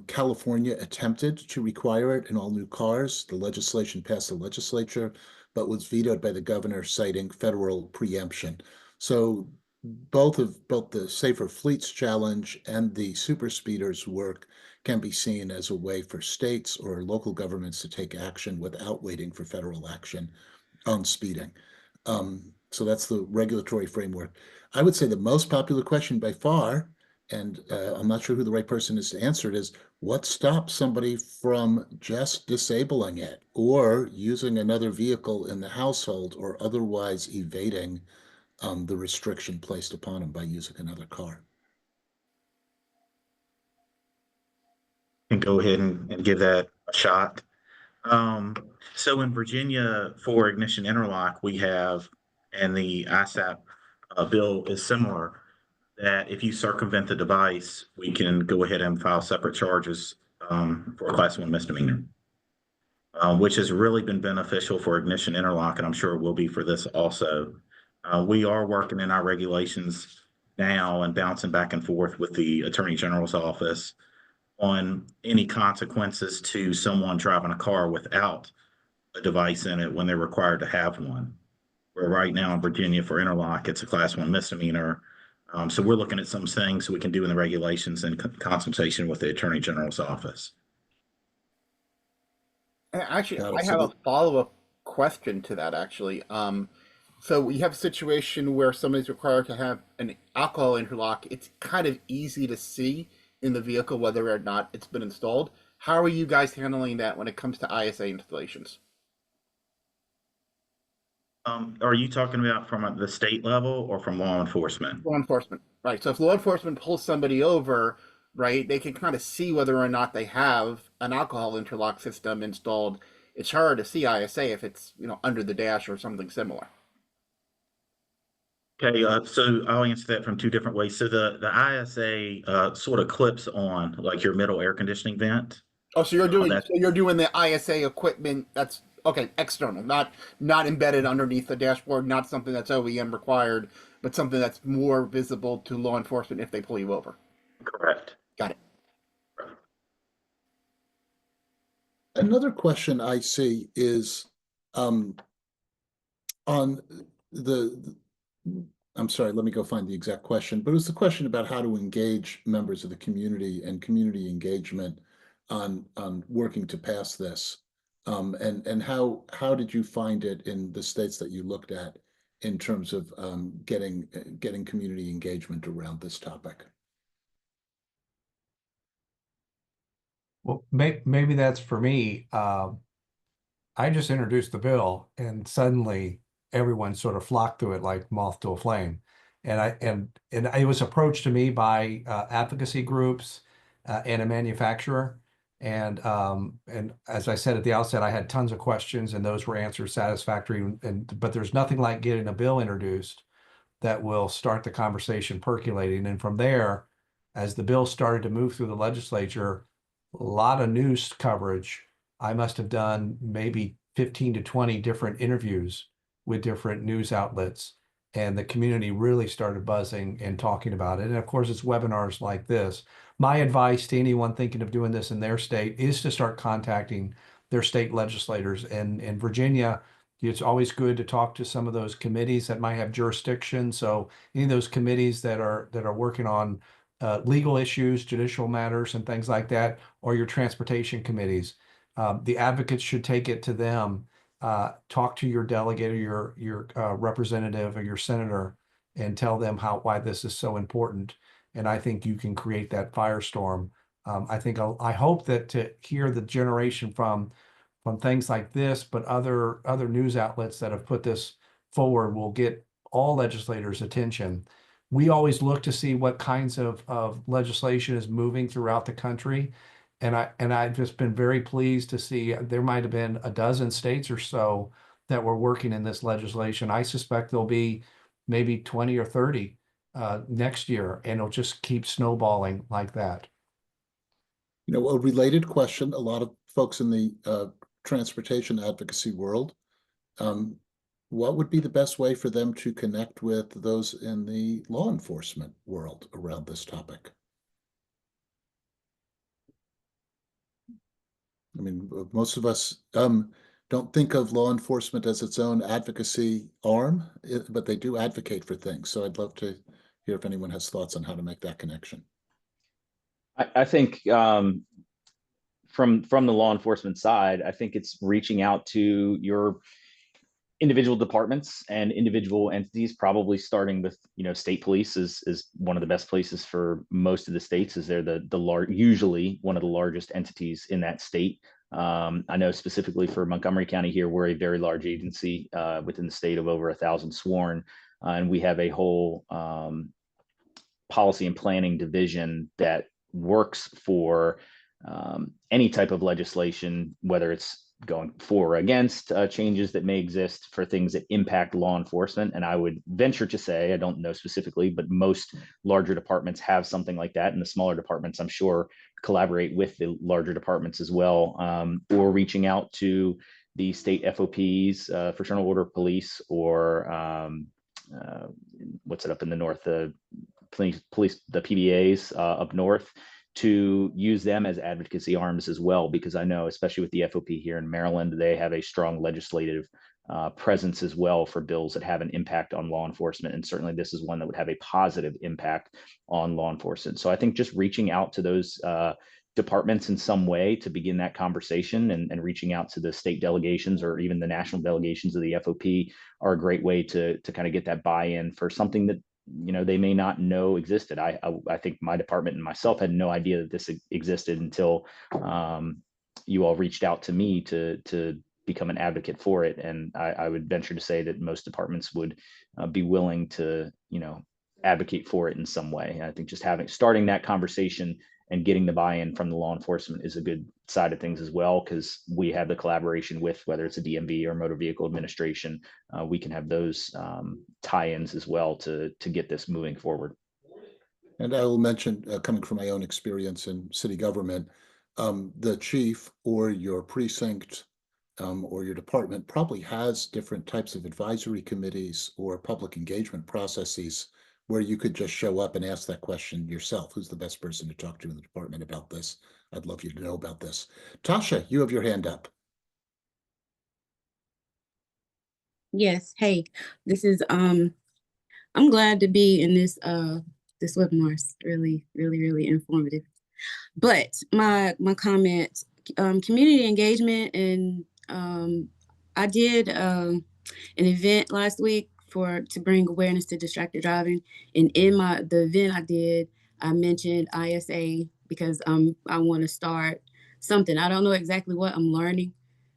California attempted to require it in all new cars. The legislation passed the legislature, but was vetoed by the governor, citing federal preemption. So both the Safer Fleets Challenge and the super speeders work can be seen as a way for states or local governments to take action without waiting for federal action on speeding. So that's the regulatory framework. I would say the most popular question by far, and I'm not sure who the right person is to answer it, is what stops somebody from just disabling it or using another vehicle in the household or otherwise evading the restriction placed upon them by using another car? And go ahead and give that a shot. So in Virginia, for ignition interlock, we have, and the ISAP bill is similar, that if you circumvent the device, we can go ahead and file separate charges for a class 1 misdemeanor, which has really been beneficial for ignition interlock, and I'm sure it will be for this also. We are working in our regulations now and bouncing back and forth with the Attorney General's office on any consequences to someone driving a car without a device in it when they're required to have one. Where right now in Virginia for interlock, it's a class 1 misdemeanor. So we're looking at some things we can do in the regulations in consultation with the Attorney General's office. Actually, I have a follow-up question to that, actually. So we have a situation where somebody's required to have an alcohol interlock. It's kind of easy to see in the vehicle whether or not it's been installed. How are you guys handling that when it comes to ISA installations? Are you talking about from the state level or from law enforcement? Law enforcement, right. So if law enforcement pulls somebody over, right, they can kind of see whether or not they have an alcohol interlock system installed. It's hard to see ISA if it's, under the dash or something similar. Okay, so I'll answer that from two different ways. So the ISA sort of clips on like your middle air conditioning vent. Oh, so you're doing the ISA equipment that's okay, external, not embedded underneath the dashboard, not something that's OEM required, but something that's more visible to law enforcement if they pull you over. Correct. Got it. Another question I see is on I'm sorry, let me go find the exact question, but it was the question about how to engage members of the community and community engagement on working to pass this. And how did you find it in the states that you looked at in terms of getting community engagement around this topic? Well, maybe that's for me. I just introduced the bill, and suddenly everyone sort of flocked to it like moth to a flame. And it was approached to me by advocacy groups and a manufacturer. And as I said at the outset, I had tons of questions, and those were answered satisfactory. But there's nothing like getting a bill introduced that will start the conversation percolating. And from there, as the bill started to move through the legislature, a lot of news coverage. I must have done maybe 15 to 20 different interviews with different news outlets, and the community really started buzzing and talking about it. And of course, it's webinars like this. My advice to anyone thinking of doing this in their state is to start contacting their state legislators. And in Virginia, it's always good to talk to some of those committees that might have jurisdiction. So any of those committees that are working on legal issues, judicial matters, and things like that, or your transportation committees. The advocates should take it to them. Talk to your delegate or your representative or your senator and tell them why this is so important. And I think you can create that firestorm. I hope that to hear the generation from things like this, but other news outlets that have put this forward will get all legislators' attention. We always look to see what kinds of legislation is moving throughout the country. And I've just been very pleased to see there might have been a dozen states or so that were working in this legislation. I suspect there'll be maybe 20 or 30 next year, and it'll just keep snowballing like that. You know, a related question, a lot of folks in the transportation advocacy world, what would be the best way for them to connect with those in the law enforcement world around this topic? I mean, most of us don't think of law enforcement as its own advocacy arm, but they do advocate for things. So I'd love to hear if anyone has thoughts on how to make that connection. I think from the law enforcement side, I think it's reaching out to your individual departments and individual entities, probably starting with, state police is one of the best places for most of the states, as they're usually one of the largest entities in that state. I know specifically for Montgomery County here, we're a very large agency within the state of over 1,000 sworn, and we have a whole policy and planning division that works for any type of legislation, whether it's going for or against changes that may exist for things that impact law enforcement. And I would venture to say, I don't know specifically, but most larger departments have something like that. And the smaller departments, I'm sure, collaborate with the larger departments as well, or reaching out to the state FOPs, fraternal order police, or what's it up in the north, the police, the PBAs up north, to use them as advocacy arms as well, because I know, especially with the FOP here in Maryland, they have a strong legislative presence as well for bills that have an impact on law enforcement. And certainly this is one that would have a positive impact on law enforcement. So I think just reaching out to those departments in some way to begin that conversation, and reaching out to the state delegations or even the national delegations of the FOP are a great way to kind of get that buy-in for something that they may not know existed. I think my department and myself had no idea that this existed until you all reached out to me to become an advocate for it. And I would venture to say that most departments would be willing to advocate for it in some way. And I think just starting that conversation and getting the buy-in from the law enforcement is a good side of things as well, because we have the collaboration with, whether it's a DMV or motor vehicle administration, we can have those tie-ins as well to get this moving forward. And I will mention, coming from my own experience in city government, the chief or your precinct or your department probably has different types of advisory committees or public engagement processes where you could just show up and ask that question yourself. Who's the best person to talk to in the department about this? I'd love you to know about this. Tasha, you have your hand up. Yes. Hey, this is I'm glad to be in this this webinar. It's really, really, really informative. But my comment, community engagement, and I did an event last week to bring awareness to distracted driving, and in the event I did, I mentioned ISA because I want to start something. I don't know exactly what I'm learning,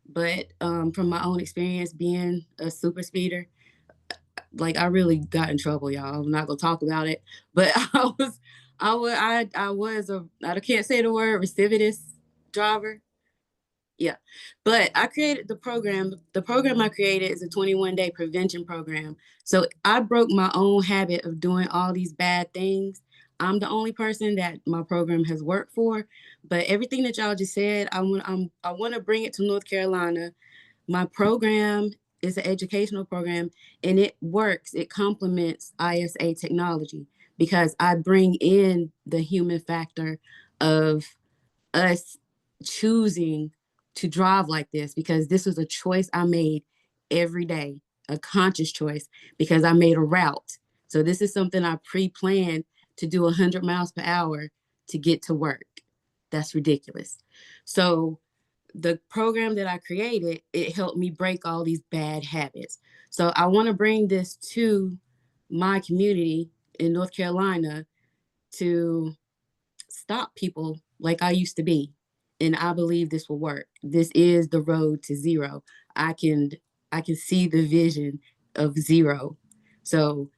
but from my own experience being a super speeder, like I really got in trouble, y'all. I'm not gonna talk about it, but I can't say the word recidivist driver. Yeah, but I created the program. The program I created is a 21-day prevention program. So I broke my own habit of doing all these bad things. I'm the only person that my program has worked for, but everything that y'all just said, I want to bring it to North Carolina. My program is an educational program, and it works. It complements ISA technology because I bring in the human factor of us choosing to drive like this, because this was a choice I made every day, a conscious choice, because I made a route. So this is something I pre-planned to do 100 miles per hour to get to work. That's ridiculous. So the program that I created, it helped me break all these bad habits. So I want to bring this to my community in North Carolina to stop people like I used to be. And I believe this will work. This is the road to zero. I can see the vision of zero. So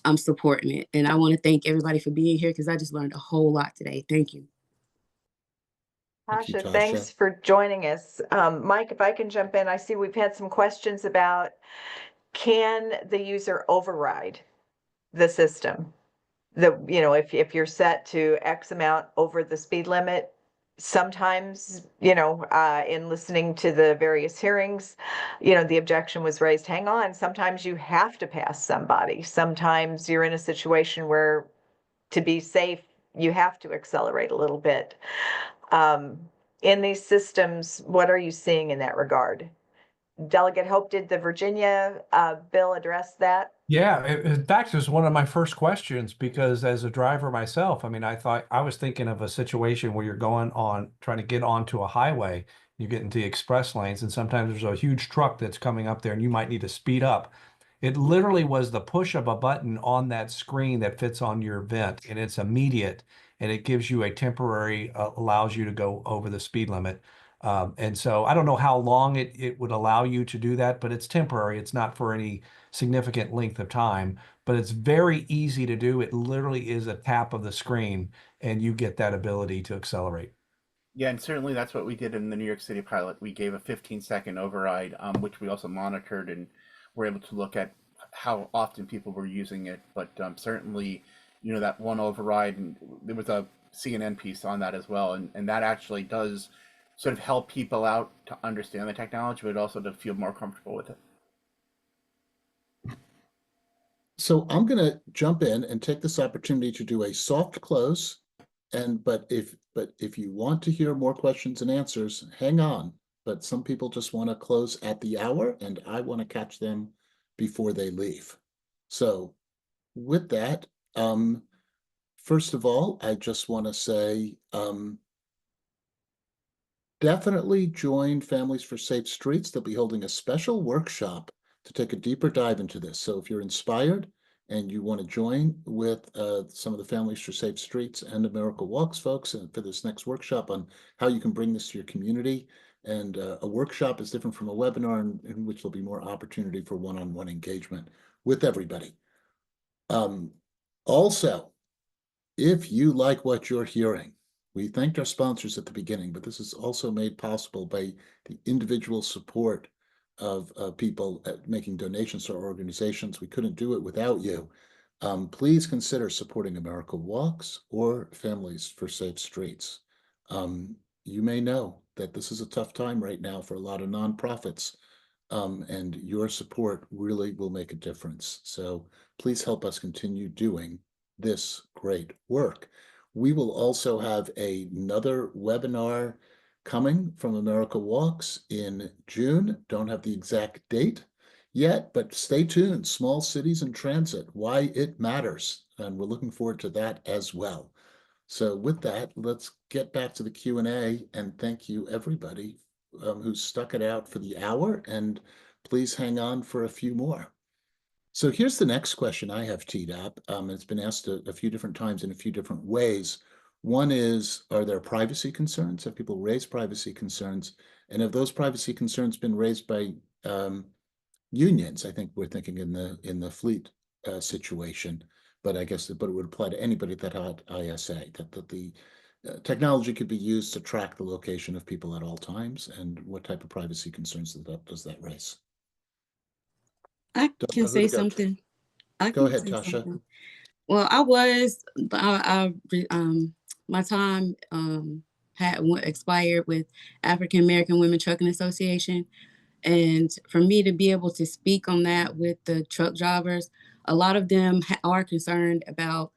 I'm supporting it. And I want to thank everybody for being here because I just learned a whole lot today. Thank you. Thank you, Tasha, thanks Tasha. for joining us. Mike, if I can jump in, I see we've had some questions about, can the user override the system? If you're set to X amount over the speed limit, sometimes, in listening to the various hearings, the objection was raised, hang on, sometimes you have to pass somebody. Sometimes you're in a situation where, to be safe, you have to accelerate a little bit. In these systems, what are you seeing in that regard? Delegate Hope, did the Virginia bill address that? Yeah, in fact, it was one of my first questions because as a driver myself, I mean, I was thinking of a situation where you're trying to get onto a highway, you get into the express lanes, and sometimes there's a huge truck that's coming up there and you might need to speed up. It literally was the push of a button on that screen that fits on your vent, and it's immediate, and it gives you a temporary, allows you to go over the speed limit. And so I don't know how long it would allow you to do that, but it's temporary. It's not for any significant length of time, but it's very easy to do. It literally is a tap of the screen and you get that ability to accelerate. Yeah, and certainly that's what we did in the New York City pilot. We gave a 15-second override, which we also monitored and were able to look at how often people were using it. But certainly, that one override, and there was a CNN piece on that as well, and that actually does sort of help people out to understand the technology, but also to feel more comfortable with it. So I'm going to jump in and take this opportunity to do a soft close. But if you want to hear more questions and answers, hang on. But some people just want to close at the hour, and I want to catch them before they leave. So with that, first of all, I just want to say, definitely join Families for Safe Streets. They'll be holding a special workshop to take a deeper dive into this. So if you're inspired and you want to join with some of the Families for Safe Streets and America Walks folks for this next workshop on how you can bring this to your community. And a workshop is different from a webinar in which there'll be more opportunity for one-on-one engagement with everybody. Also, if you like what you're hearing, we thanked our sponsors at the beginning, but this is also made possible by the individual support of people making donations to our organizations. We couldn't do it without you. Please consider supporting America Walks or Families for Safe Streets. You may know that this is a tough time right now for a lot of nonprofits, and your support really will make a difference. So please help us continue doing this great work. We will also have another webinar coming from America Walks in June. Don't have the exact date yet, but stay tuned. Small cities in transit, why it matters. And we're looking forward to that as well. So with that, let's get back to the Q&A, and thank you everybody who stuck it out for the hour, and please hang on for a few more. So here's the next question I have teed up. It's been asked a few different times in a few different ways. One is, are there privacy concerns? Have people raised privacy concerns? And have those privacy concerns been raised by unions? I think we're thinking in the fleet situation, but I guess it would apply to anybody that had ISA, that the technology could be used to track the location of people at all times, and what type of privacy concerns does that raise? I Don't can know who say to go to. something. I Go can ahead, say Tasha. something. Well, my time expired with African American Women Trucking Association. And for me to be able to speak on that with the truck drivers, a lot of them are concerned about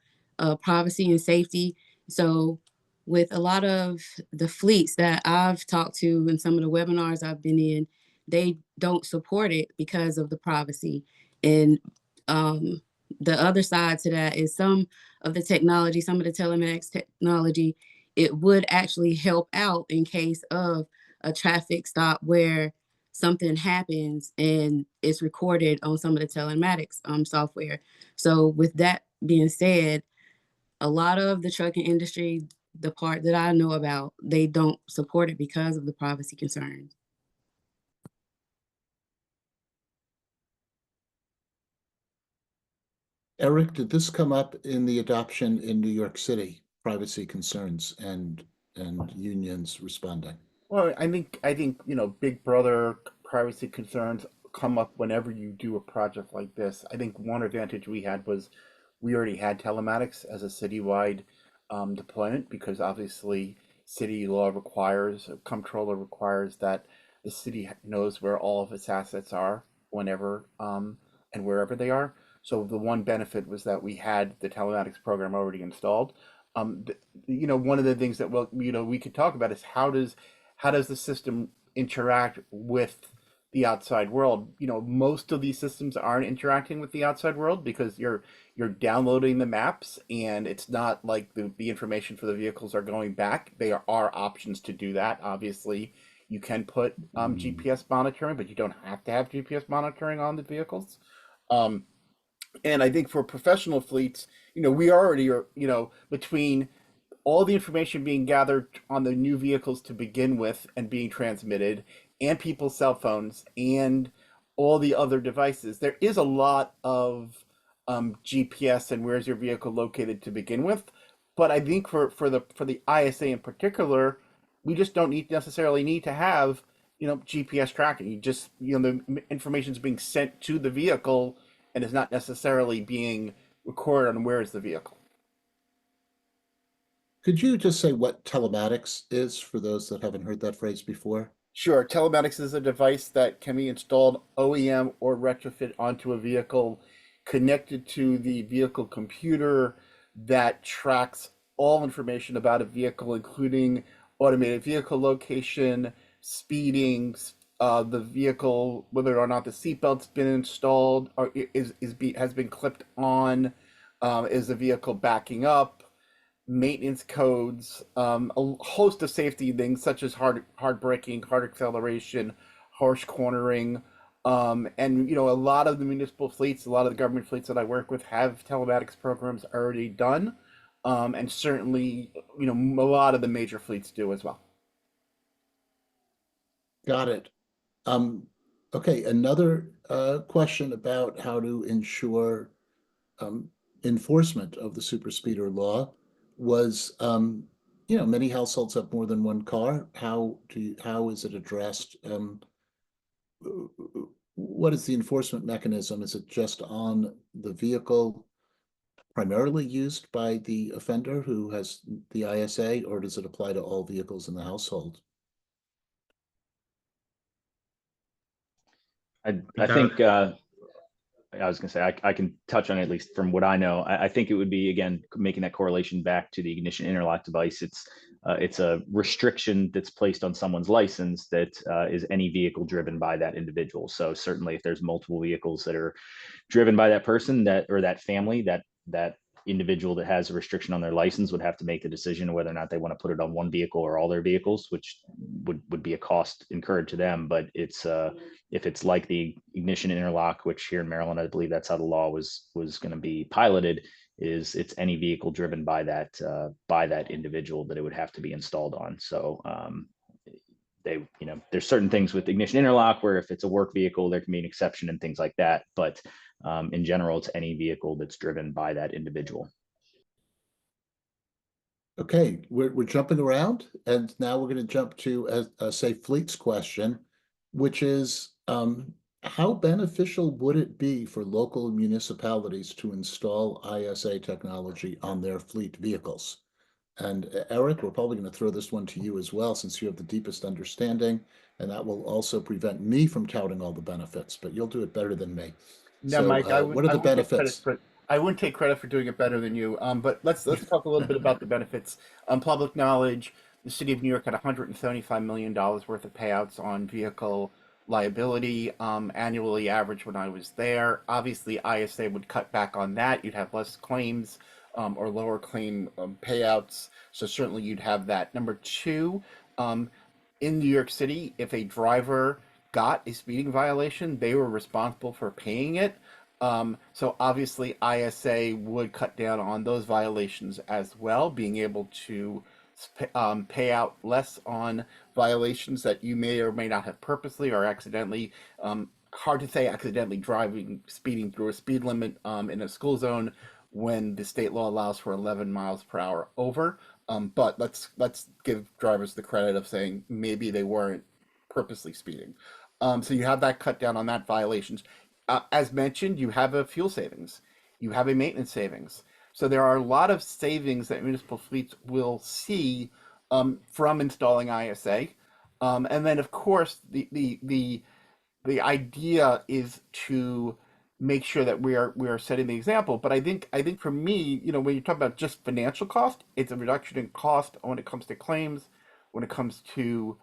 privacy and safety. So with a lot of the fleets that I've talked to and some of the webinars I've been in, they don't support it because of the privacy. And the other side to that is some of the technology, some of the telematics technology, it would actually help out in case of a traffic stop where something happens and it's recorded on some of the telematics software. So with that being said, a lot of the trucking industry, the part that I know about, they don't support it because of the privacy concerns. Eric, did this come up in the adoption in New York City, privacy concerns and unions responding? Well, I think Big Brother privacy concerns come up whenever you do a project like this. I think one advantage we had was we already had telematics as a citywide deployment, because obviously city law requires, comptroller requires that the city knows where all of its assets are whenever and wherever they are. So the one benefit was that we had the telematics program already installed. One of the things that we could talk about is how does the system interact with the outside world? Most of these systems aren't interacting with the outside world because you're downloading the maps, and it's not like the information for the vehicles are going back. There are options to do that. Obviously, you can put GPS monitoring, but you don't have to have GPS monitoring on the vehicles. And I think for professional fleets, we already are, between all the information being gathered on the new vehicles to begin with and being transmitted, and people's cell phones and all the other devices, there is a lot of GPS and where's your vehicle located to begin with. But I think for the ISA in particular, we just don't necessarily need to have GPS tracking. You just the information is being sent to the vehicle and is not necessarily being recorded on where is the vehicle. Could you just say what telematics is for those that haven't heard that phrase before? Sure. Telematics is a device that can be installed OEM or retrofit onto a vehicle, connected to the vehicle computer, that tracks all information about a vehicle, including automated vehicle location, speeding, the vehicle, whether or not the seatbelt's been installed or has been clipped on, is the vehicle backing up, maintenance codes, a host of safety things such as hard braking, hard acceleration, harsh cornering. And a lot of the municipal fleets, a lot of the government fleets that I work with have telematics programs already done. And certainly, a lot of the major fleets do as well. Got it. Okay, another question about how to ensure enforcement of the super speeder law was, many households have more than one car. How is it addressed? What is the enforcement mechanism? Is it just on the vehicle primarily used by the offender who has the ISA, or does it apply to all vehicles in the household? I think I was going to say I can touch on it, at least from what I know. I think it would be, again, making that correlation back to the ignition interlock device. It's a restriction that's placed on someone's license that is any vehicle driven by that individual. So certainly, if there's multiple vehicles that are driven by that person or that family, that individual that has a restriction on their license would have to make the decision whether or not they want to put it on one vehicle or all their vehicles, which would be a cost incurred to them. But it's if it's like the ignition interlock, which here in Maryland, I believe that's how the law was going to be piloted, is it's any vehicle driven by that individual that it would have to be installed on. So there's certain things with ignition interlock where if it's a work vehicle, there can be an exception and things like that. But in general, it's any vehicle that's driven by that individual. Okay, we're jumping around, and now we're going to jump to a Safe Fleets question, which is how beneficial would it be for local municipalities to install ISA technology on their fleet vehicles? And Eric, we're probably going to throw this one to you as well, since you have the deepest understanding, and that will also prevent me from touting all the benefits, but you'll do it better than me. No, So, Mike, what are the benefits? I wouldn't take credit for doing it better than you. But let's talk a little bit about the benefits. Public knowledge: the city of New York had $175 million worth of payouts on vehicle liability annually, average when I was there. Obviously, ISA would cut back on that. You'd have less claims or lower claim payouts. So certainly you'd have that. Number two, in New York City, if a driver got a speeding violation, they were responsible for paying it. So obviously ISA would cut down on those violations as well, being able to pay out less on violations that you may or may not have purposely or accidentally, hard to say, accidentally speeding through a speed limit in a school zone when the state law allows for 11 miles per hour over. But let's give drivers the credit of saying maybe they weren't purposely speeding. So you have that cut down on that violations. As mentioned, you have a fuel savings, you have a maintenance savings. So there are a lot of savings that municipal fleets will see from installing ISA. And then, of course, the idea is to make sure that we are setting the example. But I think for me, when you talk about just financial cost, it's a reduction in cost when it comes to claims, when it comes to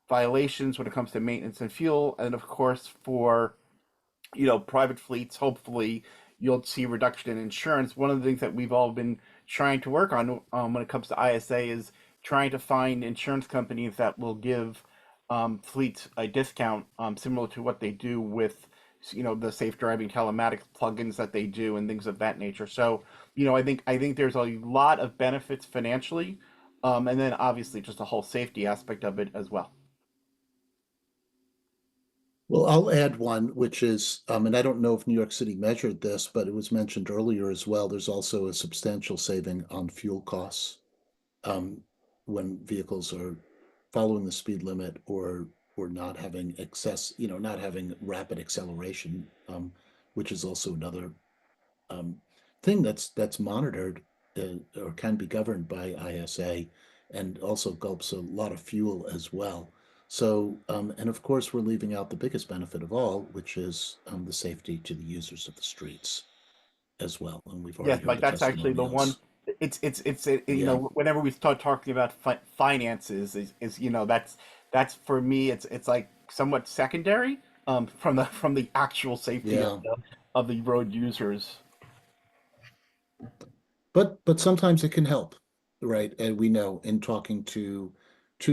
violations, when it comes to maintenance and fuel, and of course for private fleets, hopefully you'll see reduction in insurance. One of the things that we've all been trying to work on when it comes to ISA is trying to find insurance companies that will give fleets a discount similar to what they do with the safe driving telematics plugins that they do and things of that nature. So I think there's a lot of benefits financially, and then obviously just a whole safety aspect of it as well. Well, I'll add one, which is, and I don't know if New York City measured this, but it was mentioned earlier as well. There's also a substantial saving on fuel costs when vehicles are following the speed limit or not having not having rapid acceleration, which is also another thing that's monitored or can be governed by ISA, and also gulps a lot of fuel as well. So, and of course, we're leaving out the biggest benefit of all, which is the safety to the users of the streets as well. And we've already Yes, heard Mike, the that's actually the one. testimonials. You know, whenever we start talking about finances, that's for me, it's like somewhat secondary from the actual safety Yeah. of the road users. But sometimes it can help, right? And we know in talking to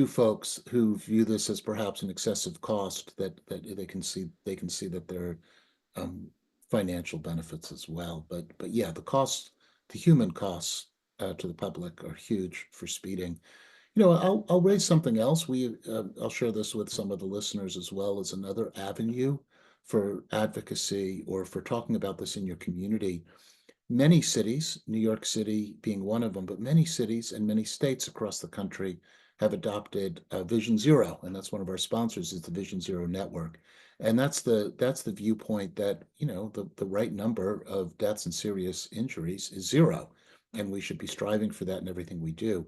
folks who view this as perhaps an excessive cost, that they can see that there are financial benefits as well. But yeah, the human costs to the public are huge for speeding. I'll raise something else. I'll share this with some of the listeners as well as another avenue for advocacy or for talking about this in your community. Many cities, New York City being one of them, but many cities and many states across the country have adopted Vision Zero, and that's one of our sponsors is the Vision Zero Network. And that's the viewpoint that, the right number of deaths and serious injuries is zero, and we should be striving for that in everything we do.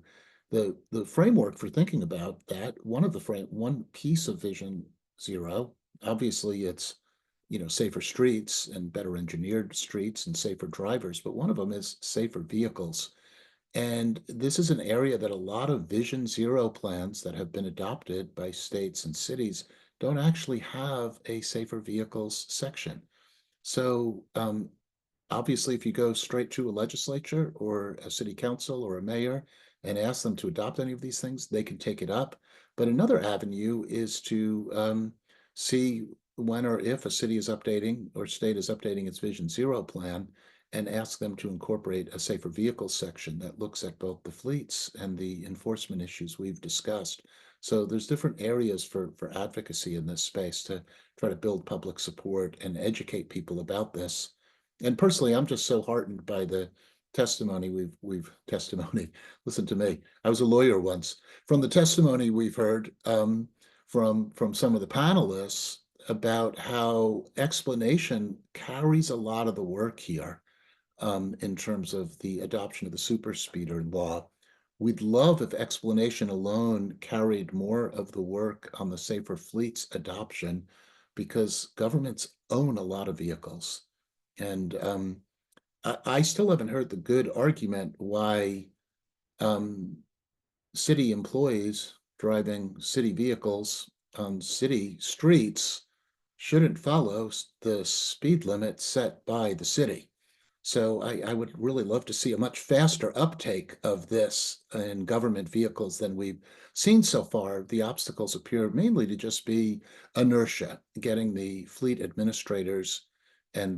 The framework for thinking about that, one piece of Vision Zero, obviously it's safer streets and better engineered streets and safer drivers, but one of them is safer vehicles. And this is an area that a lot of Vision Zero plans that have been adopted by states and cities don't actually have a safer vehicles section. So obviously, if you go straight to a legislature or a city council or a mayor and ask them to adopt any of these things, they can take it up. But another avenue is to see when or if a city is updating or state is updating its Vision Zero plan and ask them to incorporate a safer vehicle section that looks at both the fleets and the enforcement issues we've discussed. So there's different areas for advocacy in this space to try to build public support and educate people about this. And personally, I'm just so heartened by the testimony testimony. Listen to me. I was a lawyer once. From the testimony we've heard from some of the panelists about how explanation carries a lot of the work here in terms of the adoption of the super speeder law. We'd love if explanation alone carried more of the work on the safer fleets adoption, because governments own a lot of vehicles. And I still haven't heard the good argument why city employees driving city vehicles on city streets shouldn't follow the speed limit set by the city. So I would really love to see a much faster uptake of this in government vehicles than we've seen so far. The obstacles appear mainly to just be inertia, getting the fleet administrators and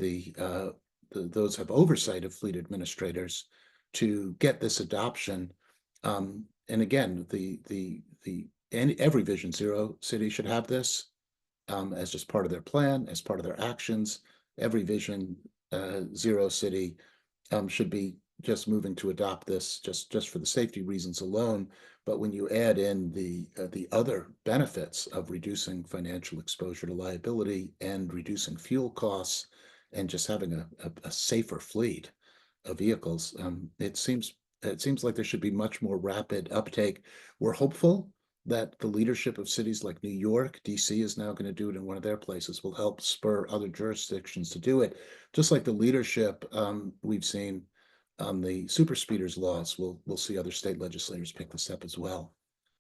those who have oversight of fleet administrators to get this adoption. And again, every Vision Zero city should have this as just part of their plan, as part of their actions. Every Vision Zero city should be just moving to adopt this just for the safety reasons alone. But when you add in the other benefits of reducing financial exposure to liability and reducing fuel costs and just having a safer fleet of vehicles, it seems like there should be much more rapid uptake. We're hopeful that the leadership of cities like New York, DC is now going to do it in one of their places, will help spur other jurisdictions to do it. Just like the leadership we've seen on the super speeders laws, we'll see other state legislators pick this up as well.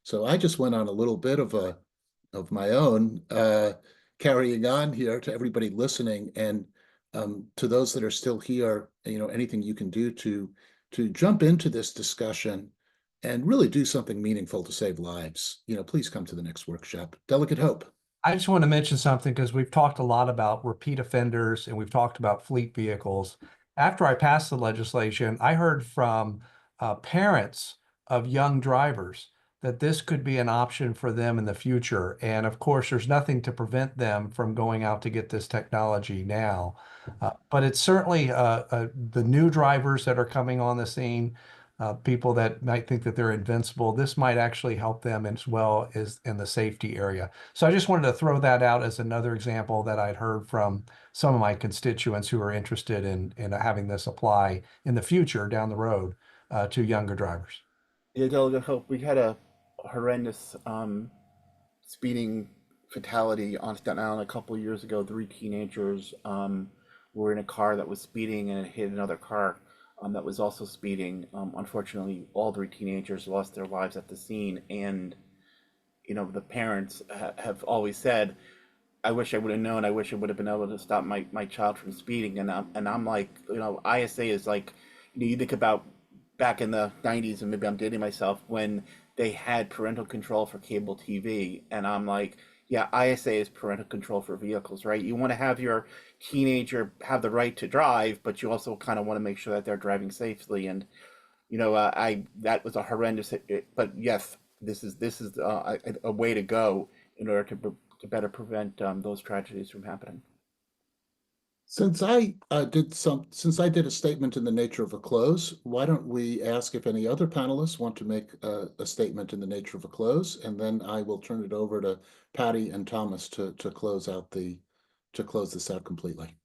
So I just went on a little bit of my own carrying on here to everybody listening, and to those that are still here, anything you can do to jump into this discussion and really do something meaningful to save lives, please come to the next workshop. Delegate Hope. I just want to mention something because we've talked a lot about repeat offenders and we've talked about fleet vehicles. After I passed the legislation, I heard from parents of young drivers that this could be an option for them in the future. And of course, there's nothing to prevent them from going out to get this technology now. But it's certainly the new drivers that are coming on the scene, people that might think that they're invincible. This might actually help them as well as in the safety area. So I just wanted to throw that out as another example that I'd heard from some of my constituents who are interested in having this apply in the future down the road to younger drivers. Yeah, Delegate Hope, we had a horrendous speeding fatality on Staten Island a couple of years ago. 3 teenagers were in a car that was speeding and it hit another car that was also speeding. Unfortunately, all 3 teenagers lost their lives at the scene. And, the parents have always said, I wish I would have known. I wish I would have been able to stop my child from speeding. And I'm like, ISA is like, you think about back in the 90s, and maybe I'm dating myself, when they had parental control for cable TV. And I'm like, yeah, ISA is parental control for vehicles, right? You want to have your teenager have the right to drive, but you also kind of want to make sure that they're driving safely. And that was a horrendous. But yes, this is a way to go in order to better prevent those tragedies from happening. Since I did a statement in the nature of a close, why don't we ask if any other panelists want to make a statement in the nature of a close, and then I will turn it over to Patty and Thomas to close this out completely.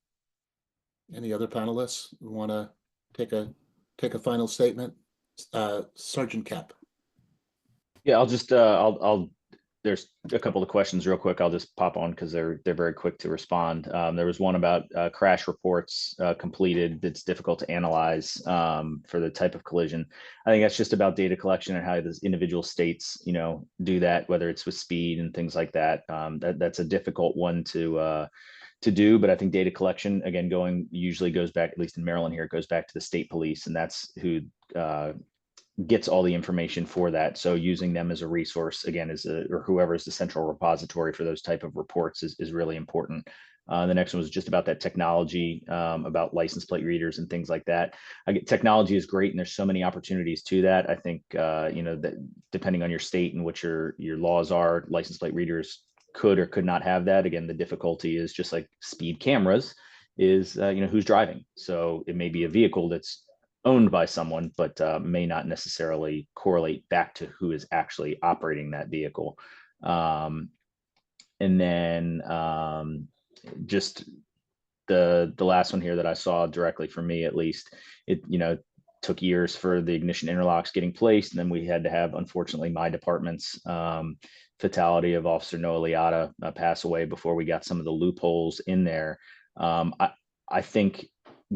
Any other panelists want to take a final statement? Sergeant Cap. Yeah, I'll just there's a couple of questions real quick. I'll just pop on because they're very quick to respond. There was one about crash reports completed that's difficult to analyze for the type of collision. I think that's just about data collection and how the individual states, do that, whether it's with speed and things like that. That's a difficult one to to do, but I think data collection, again, usually goes back, at least in Maryland here, it goes back to the state police, and that's who gets all the information for that. So using them as a resource, again, or whoever is the central repository for those type of reports is really important. The next one was just about that technology, about license plate readers and things like that. Technology is great, and there's so many opportunities to that. I think that depending on your state and what your laws are, license plate readers could or could not have that. Again, the difficulty is just like speed cameras is who's driving. So it may be a vehicle that's owned by someone, but may not necessarily correlate back to who is actually operating that vehicle. And then just the last one here that I saw directly for me, at least, it took years for the ignition interlocks getting placed, and then we had to have, unfortunately, my department's fatality of Officer Noah Liotta pass away before we got some of the loopholes in there. I think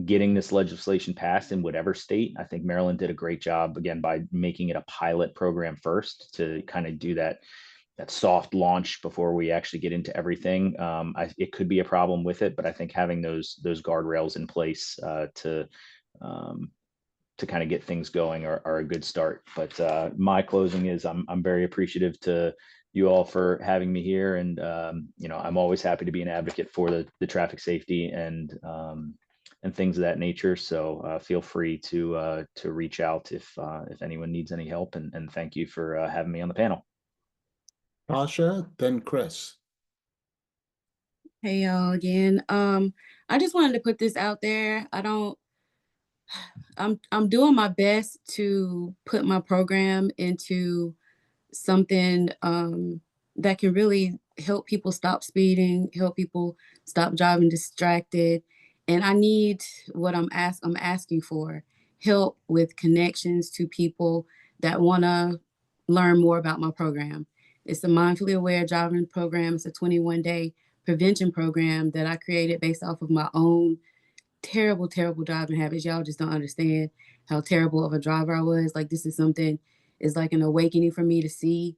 getting this legislation passed in whatever state, I think Maryland did a great job, again, by making it a pilot program first to kind of do that soft launch before we actually get into everything. It could be a problem with it, but I think having those guardrails in place to kind of get things going are a good start. But my closing is I'm very appreciative to you all for having me here, and I'm always happy to be an advocate for the traffic safety and things of that nature. So feel free to reach out if anyone needs any help, and thank you for having me on the panel. Tasha, then Chris. Hey y'all again. I just wanted to put this out there. I'm doing my best to put my program into something that can really help people stop speeding, help people stop driving distracted. And I need what I'm asking for, help with connections to people that want to learn more about my program. It's a mindfully aware driving program. It's a 21-day prevention program that I created based off of my own terrible driving habits. Y'all just don't understand how terrible of a driver I was. Like, this is something, it's like an awakening for me to see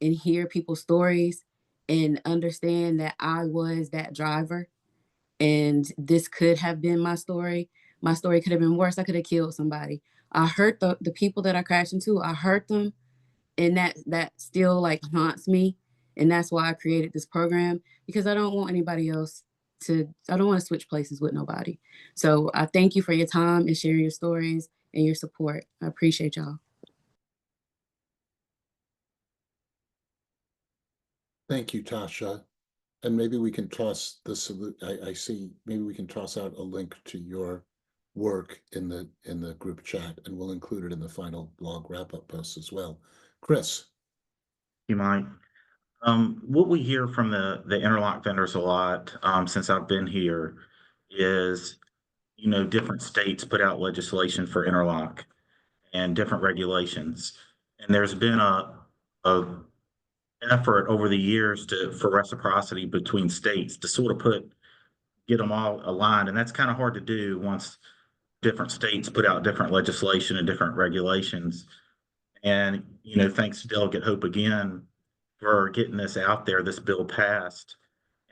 and hear people's stories and understand that I was that driver. And this could have been my story. My story could have been worse. I could have killed somebody. I hurt the people that I crashed into. I hurt them. And that still like haunts me. And that's why I created this program, because I don't want anybody else I don't want to switch places with nobody. So I thank you for your time and sharing your stories and your support. I appreciate y'all. Thank you, Tasha. And maybe we can toss I see, maybe we can toss out a link to your work in the group chat, and we'll include it in the final blog wrap-up post as well. Chris. You might. What we hear from the interlock vendors a lot since I've been here is, different states put out legislation for interlock and different regulations. And there's been a effort over the years for reciprocity between states to sort of get them all aligned. And that's kind of hard to do once different states put out different legislation and different regulations. And, thanks to Delegate Hope again for getting this out there, this bill passed.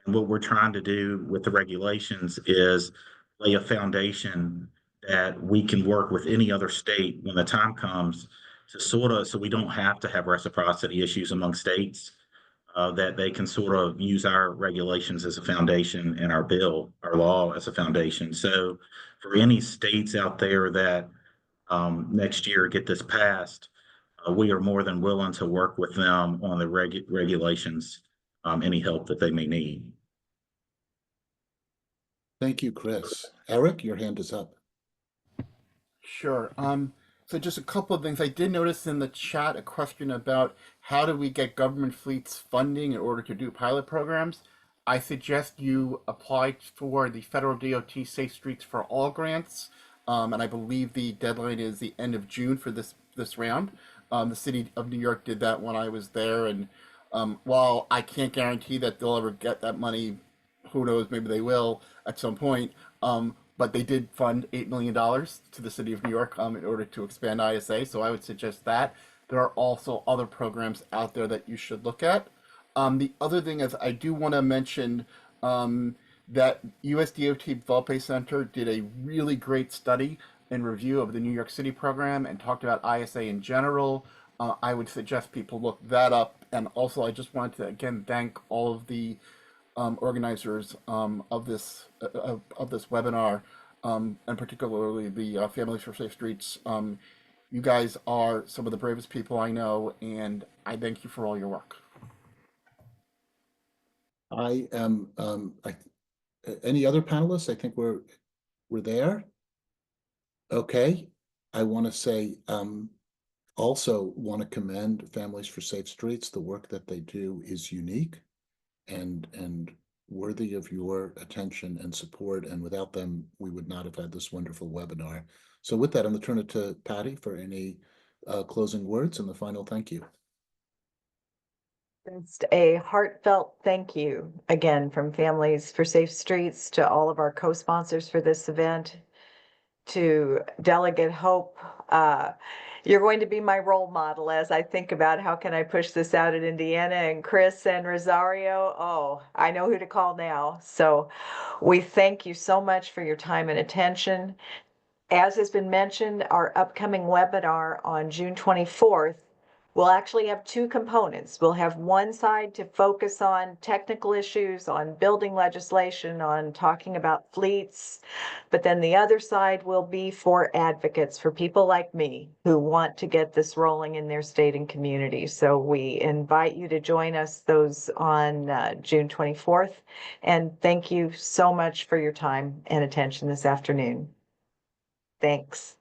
And what we're trying to do with the regulations is lay a foundation that we can work with any other state when the time comes to so we don't have to have reciprocity issues among states, that they can sort of use our regulations as a foundation and our law as a foundation. So for any states out there that next year get this passed, we are more than willing to work with them on the regulations, any help that they may need. Thank you, Chris. Eric, your hand is up. Sure. So just a couple of things. I did notice in the chat a question about how do we get government fleets funding in order to do pilot programs. I suggest you apply for the federal DOT Safe Streets for All grants, and I believe the deadline is the end of June for this round. The city of New York did that when I was there, and while I can't guarantee that they'll ever get that money, who knows, maybe they will at some point. But they did fund $8 million to the city of New York in order to expand ISA. So I would suggest that. There are also other programs out there that you should look at. The other thing is I do want to mention that USDOT Development Center did a really great study and review of the New York City program and talked about ISA in general. I would suggest people look that up. And also, I just wanted to again thank all of the organizers of this webinar, and particularly the Families for Safe Streets. You guys are some of the bravest people I know, and I thank you for all your work. I am, any other panelists? I think we're there. Okay. I want to say, also want to commend Families for Safe Streets. The work that they do is unique and worthy of your attention and support. And without them, we would not have had this wonderful webinar. So with that, I'm going to turn it to Patty for any closing words and the final thank you. Just a heartfelt thank you again from Families for Safe Streets to all of our co-sponsors for this event, to Delegate Hope. You're going to be my role model as I think about how can I push this out in Indiana, and Chris and Rosario. Oh, I know who to call now. So we thank you so much for your time and attention. As has been mentioned, our upcoming webinar on June 24th will actually have two components. We'll have one side to focus on technical issues, on building legislation, on talking about fleets, but then the other side will be for advocates, for people like me who want to get this rolling in their state and community. So we invite you to join us those on June 24th. And thank you so much for your time and attention this afternoon. Thanks.